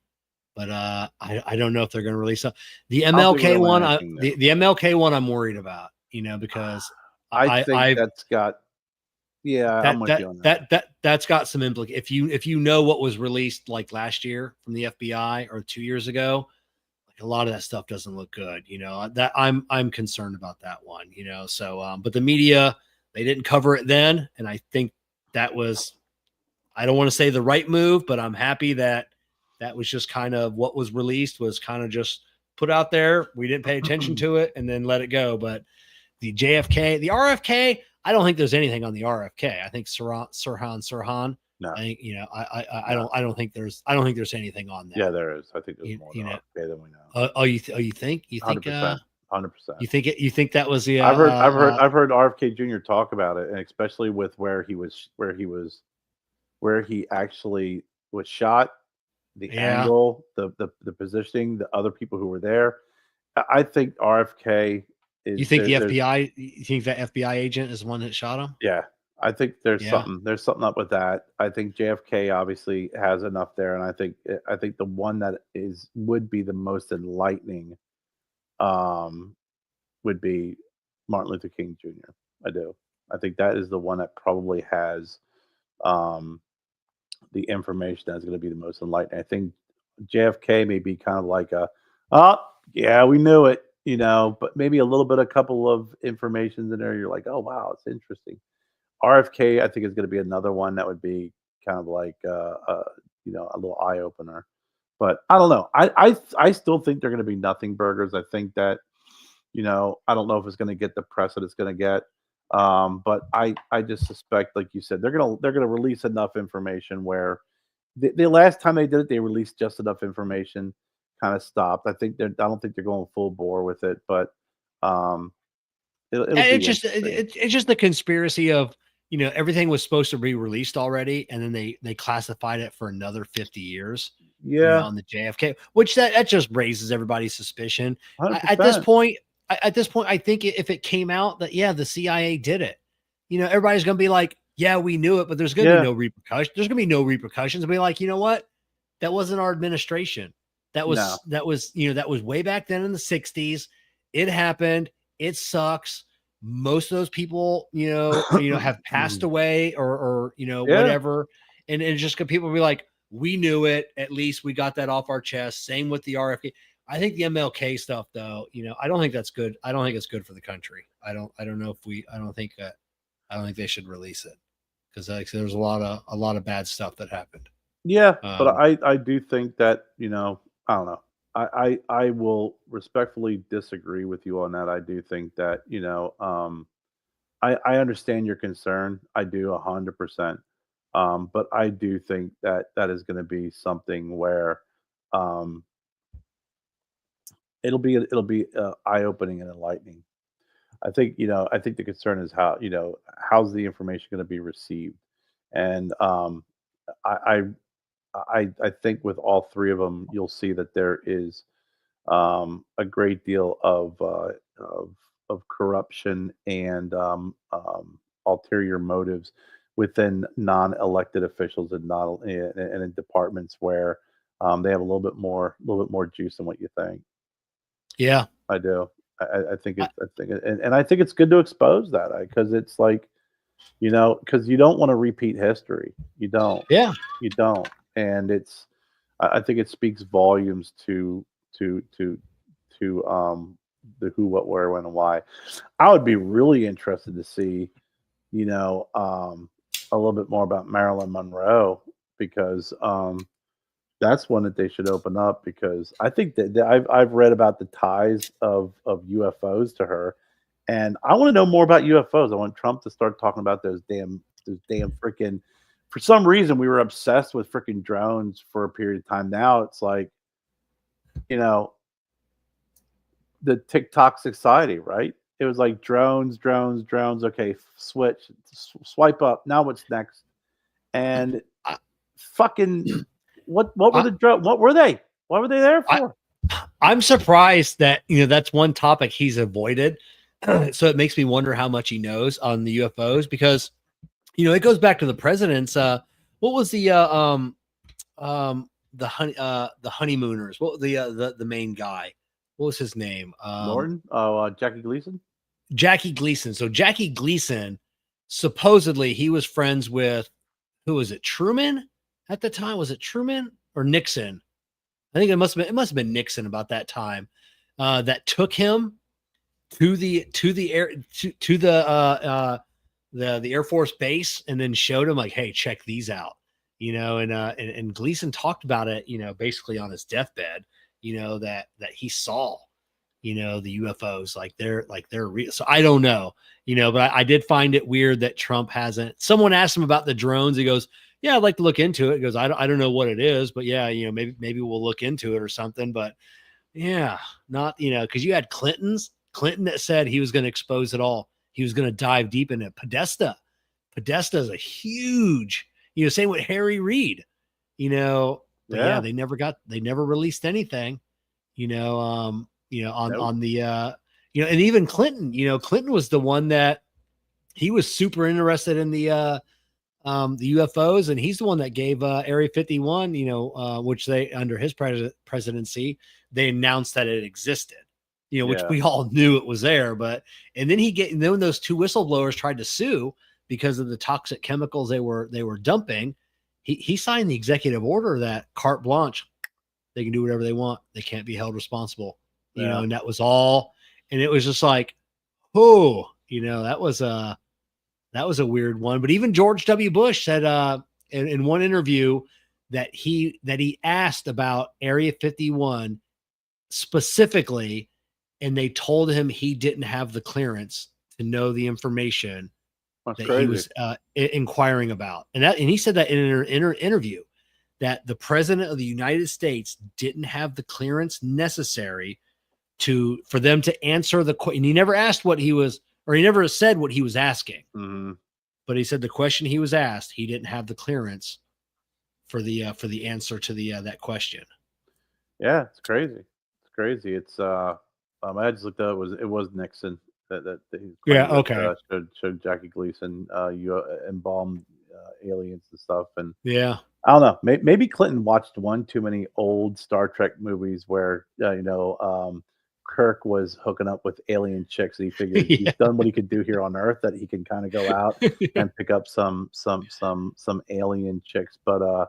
But I don't know if they're going to release the MLK one. The MLK one I'm worried about, because I think that's got. Yeah, I'm with you on that. That's got some implications. If you know what was released like last year from the FBI or 2 years ago, like a lot of that stuff doesn't look good. That I'm concerned about that one. So but the media, they didn't cover it then, and I think that was, I don't want to say the right move, but I'm happy that was just kind of what was released, was kind of just put out there. We didn't pay attention to it and then let it go. But the JFK, the RFK, I don't think there's anything on the RFK. I think Sirhan No. I think, I don't think there's anything on that. Yeah, there is. I think there's You, more you know, RFK than we know. you think 100%. 100%. you think that was the I've heard RFK Jr. talk about it, and especially with where he actually was shot, the angle, the positioning, the other people who were there. I think RFK is. You think the FBI? You think that FBI agent is the one that shot him? Yeah, I think there's something up with that. I think JFK obviously has enough there, and I think the one that would be the most enlightening, would be Martin Luther King Jr. I do. I think that is the one that probably has, the information that's going to be the most enlightening. I think JFK may be kind of like oh yeah, we knew it, but maybe a little bit, a couple of informations in there. You're like, oh wow, it's interesting. RFK, I think, is going to be another one that would be kind of like, a little eye opener. But I don't know. I still think they're going to be nothing burgers. I think that, I don't know if it's going to get the press that it's going to get. But I just suspect, like you said, they're gonna release enough information where the last time they did it, they released just enough information, kind of stopped. I don't think they're going full bore with it, but it's just the conspiracy of, everything was supposed to be released already, and then they classified it for another 50 years. Yeah, on the JFK, which that just raises everybody's suspicion. 100%. At this point, I think if it came out that the CIA did it, everybody's gonna be like, yeah, we knew it, but there's gonna be no repercussions. There's gonna be no repercussions. And be like, you know what? That wasn't our administration. That was way back then in the 60s. It happened. It sucks. Most of those people, have passed away or whatever. And it's just gonna people be like, we knew it. At least we got that off our chest. Same with the RFK. I think the MLK stuff, though, I don't think that's good. I don't think it's good for the country. I don't think they should release it, because like there's a lot of bad stuff that happened. Yeah, but I do think that, I don't know. I will respectfully disagree with you on that. I do think that, I understand your concern. I do 100%. But I do think that is going to be something where, it'll be eye opening and enlightening. I think the concern is how's the information going to be received, and I I think with all three of them, you'll see that there is, a great deal of corruption and, ulterior motives within non-elected officials and not and in departments where, they have a little bit more juice than what you think. Yeah, I do. I think and I think it's good to expose that, because it's like, because you don't want to repeat history. You don't. Yeah. You don't. And I think it speaks volumes to the who, what, where, when, and why. I would be really interested to see, a little bit more about Marilyn Monroe, because, that's one that they should open up, because I think that I've read about the ties of UFOs to her, and I want to know more about UFOs. I want Trump to start talking about those damn freaking. For some reason, we were obsessed with freaking drones for a period of time. Now it's like, the TikTok society, right? It was like drones. Okay, swipe up. Now what's next? And fucking. What were the drones? What were they? What were they there for? I'm surprised that that's one topic he's avoided. So it makes me wonder how much he knows on the UFOs, because it goes back to the president's. What was the honeymooners? What the main guy? What was his name? Norton? Jackie Gleason. Jackie Gleason. So Jackie Gleason, supposedly he was friends with, who was it? Truman at the time? Was it Truman or Nixon? I think it must have been Nixon about that time, that took him to the Air Force base, and then showed him like, hey, check these out, and Gleason talked about it, basically on his deathbed, that he saw, the UFOs, like they're real. So I don't know, but I did find it weird that Trump hasn't. Someone asked him about the drones. He goes, "Yeah, I'd like to look into it." He goes, I don't know what it is, but yeah, maybe we'll look into it or something. But yeah, not, because you had Clinton that said he was going to expose it all. He was going to dive deep in it. Podesta is a huge, same with Harry Reid, but yeah, they never released anything, on the, and even Clinton, Clinton was the one that he was super interested in the UFOs, and he's the one that gave Area 51, which they, under his presidency, they announced that it existed, which we all knew it was there. But, and then then those two whistleblowers tried to sue because of the toxic chemicals they were dumping. He signed the executive order that carte blanche, they can do whatever they want. They can't be held responsible, and that was all. And it was just like, oh, that was a weird one. But even George W. Bush said in one interview that he asked about Area 51 specifically, and they told him he didn't have the clearance to know the information he was inquiring about. And he said that in an interview, that the president of the United States didn't have the clearance necessary for them to answer the question. He never asked what he was, or he never said what he was asking. Mm-hmm. But he said the question he was asked, he didn't have the clearance for the answer to that question. Yeah, it's crazy. It's crazy. It's I just looked up. It was Nixon that he okay. Showed Jackie Gleason embalmed aliens and stuff. And yeah, I don't know. Maybe Clinton watched one too many old Star Trek movies where Kirk was hooking up with alien chicks. And he figured he's done what he could do here on Earth, that he can kind of go out and pick up some alien chicks. But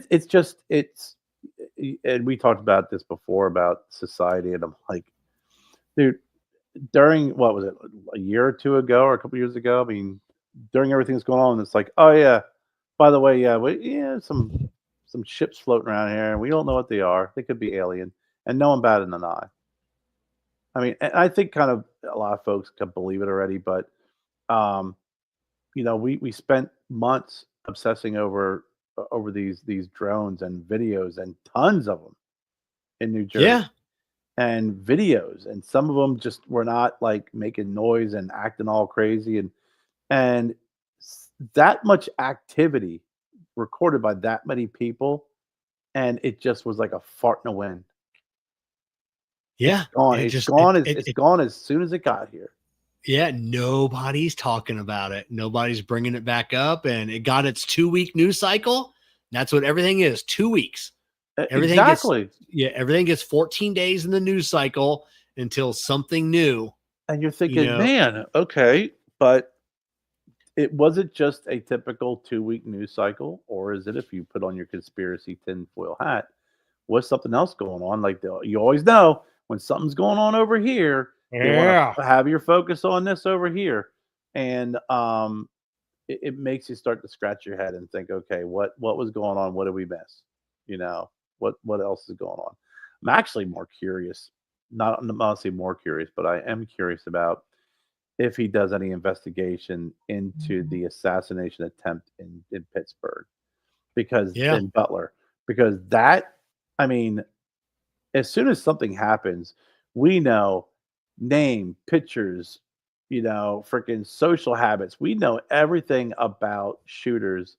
it's and we talked about this before about society, and I'm like, dude, during what was it, a year or two ago or a couple years ago? I mean, during everything that's going on, it's like, oh yeah, by the way, some ships floating around here, and we don't know what they are. They could be alien, and no one batted an eye. I mean, and I think kind of a lot of folks can believe it already, but we spent months obsessing over these drones and videos, and tons of them in New Jersey. Yeah. And videos, and some of them just were not like making noise and acting all crazy, and that much activity recorded by that many people, and it just was like a fart in the wind. Yeah, it's gone. It's gone as soon as it got here. Yeah, nobody's talking about it. Nobody's bringing it back up, and it got its 2-week news cycle. That's what everything is. 2 weeks. Everything gets 14 days in the news cycle until something new. And you're thinking, man, okay, but was it just a typical 2-week news cycle, or is it, if you put on your conspiracy tinfoil hat, was something else going on? Like you always know when something's going on over here, you want to have your focus on this over here, and it makes you start to scratch your head and think, okay, what was going on? What did we miss? What else is going on? I'm actually more curious. Not say more curious, but I am curious about if he does any investigation into the assassination attempt in Pittsburgh, in Butler, because that, I mean, as soon as something happens, we know name, pictures, freaking social habits. We know everything about shooters,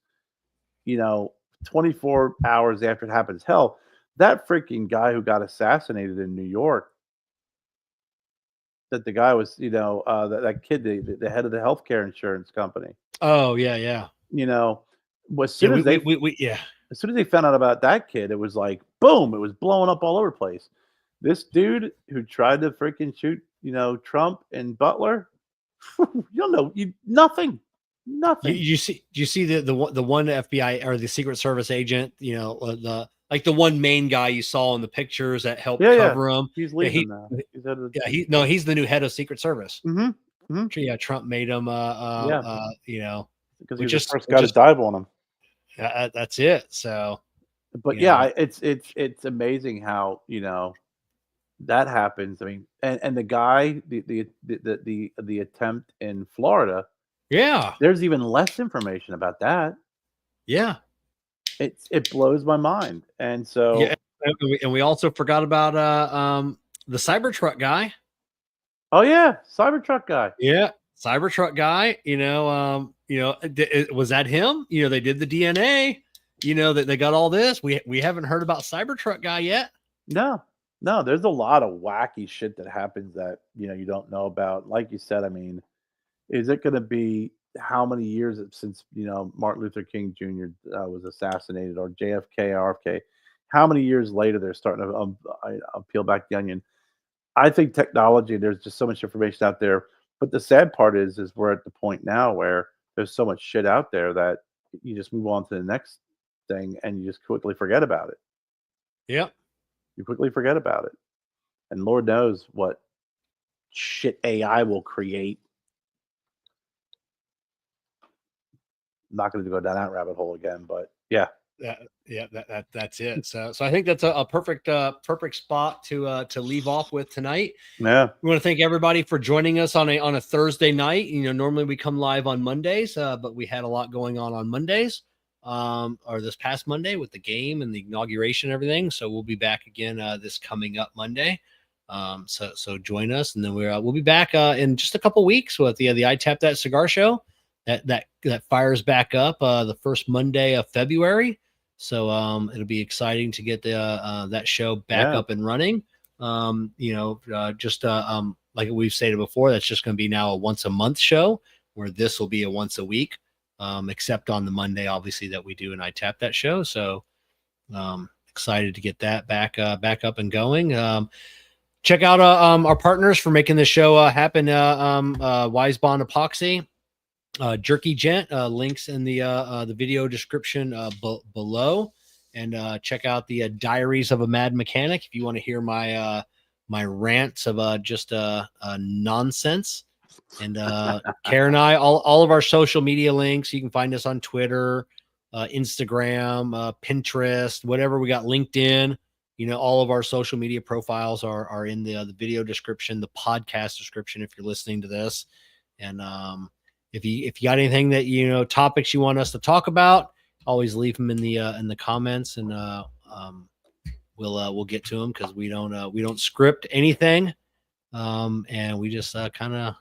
24 hours after it happens. Hell, that freaking guy who got assassinated in New York, that the guy was, that kid, the head of the healthcare insurance company. Oh yeah. As soon as they found out about that kid, it was like, boom, it was blowing up all over the place. This dude who tried to freaking shoot, Trump in Butler, you don't know, nothing. Do you see the one FBI or the Secret Service agent, the one main guy you saw in the pictures that helped cover him? He's leaving now. He's the new head of Secret Service. Mm-hmm. Mm-hmm. Yeah, Trump made him because he was the first guy to dive on him. That's it. So, but it's amazing how that happens. I mean, and the guy, the attempt in Florida, Yeah. there's even less information about that. Yeah. It blows my mind. And so Yeah. And we also forgot about the Cybertruck guy. oh yeah, Cybertruck guy. Yeah. Cybertruck guy, was that him? They did the DNA, that they got all this. We haven't heard about Cybertruck guy yet. No, there's a lot of wacky shit that happens that you don't know about. Like you said, I mean, is it going to be how many years since Martin Luther King Jr. Was assassinated, or JFK, RFK? How many years later they're starting to peel back the onion? I think technology. There's just so much information out there. But the sad part is we're at the point now where there's so much shit out there that you just move on to the next thing and you just quickly forget about it. Yep. You quickly forget about it. And Lord knows what shit AI will create. I'm not going to go down that rabbit hole again, but yeah. That's it. So I think that's a perfect spot to leave off with tonight. Yeah. We want to thank everybody for joining us on a Thursday night. Normally we come live on Mondays, but we had a lot going on Mondays, or this past Monday with the game and the inauguration and everything. So we'll be back again this coming up Monday. So join us, and then we'll be back in just a couple weeks with the I Tap That Cigar Show that fires back up the first Monday of February. So it'll be exciting to get that show back up and running. Like we've stated before, that's just going to be now a once a month show, where this will be a once a week, except on the Monday, obviously, that we do an I Tap That show. So excited to get that back up and going. Check out our partners for making this show happen. Wise Bond Epoxy, JerkyGent, links in the video description below, and check out the Diaries of a Mad Mechanic if you want to hear my rants of just nonsense. And Karen and I, all of our social media links, you can find us on Twitter, Instagram, Pinterest, whatever. We got LinkedIn. All of our social media profiles are in the video description, the podcast description, if you're listening to this. And if you got anything that topics you want us to talk about, always leave them in the comments, and we'll get to them, because we don't script anything, and we just kind of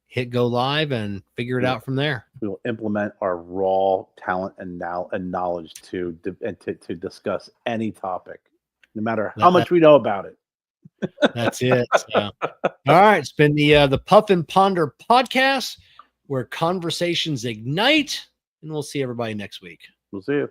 hit go live and figure it out from there. We will implement our raw talent and knowledge to discuss any topic, no matter how much we know about it. That's it. So. All right, it's been the Puff and Ponder podcast, where conversations ignite, and we'll see everybody next week. We'll see you.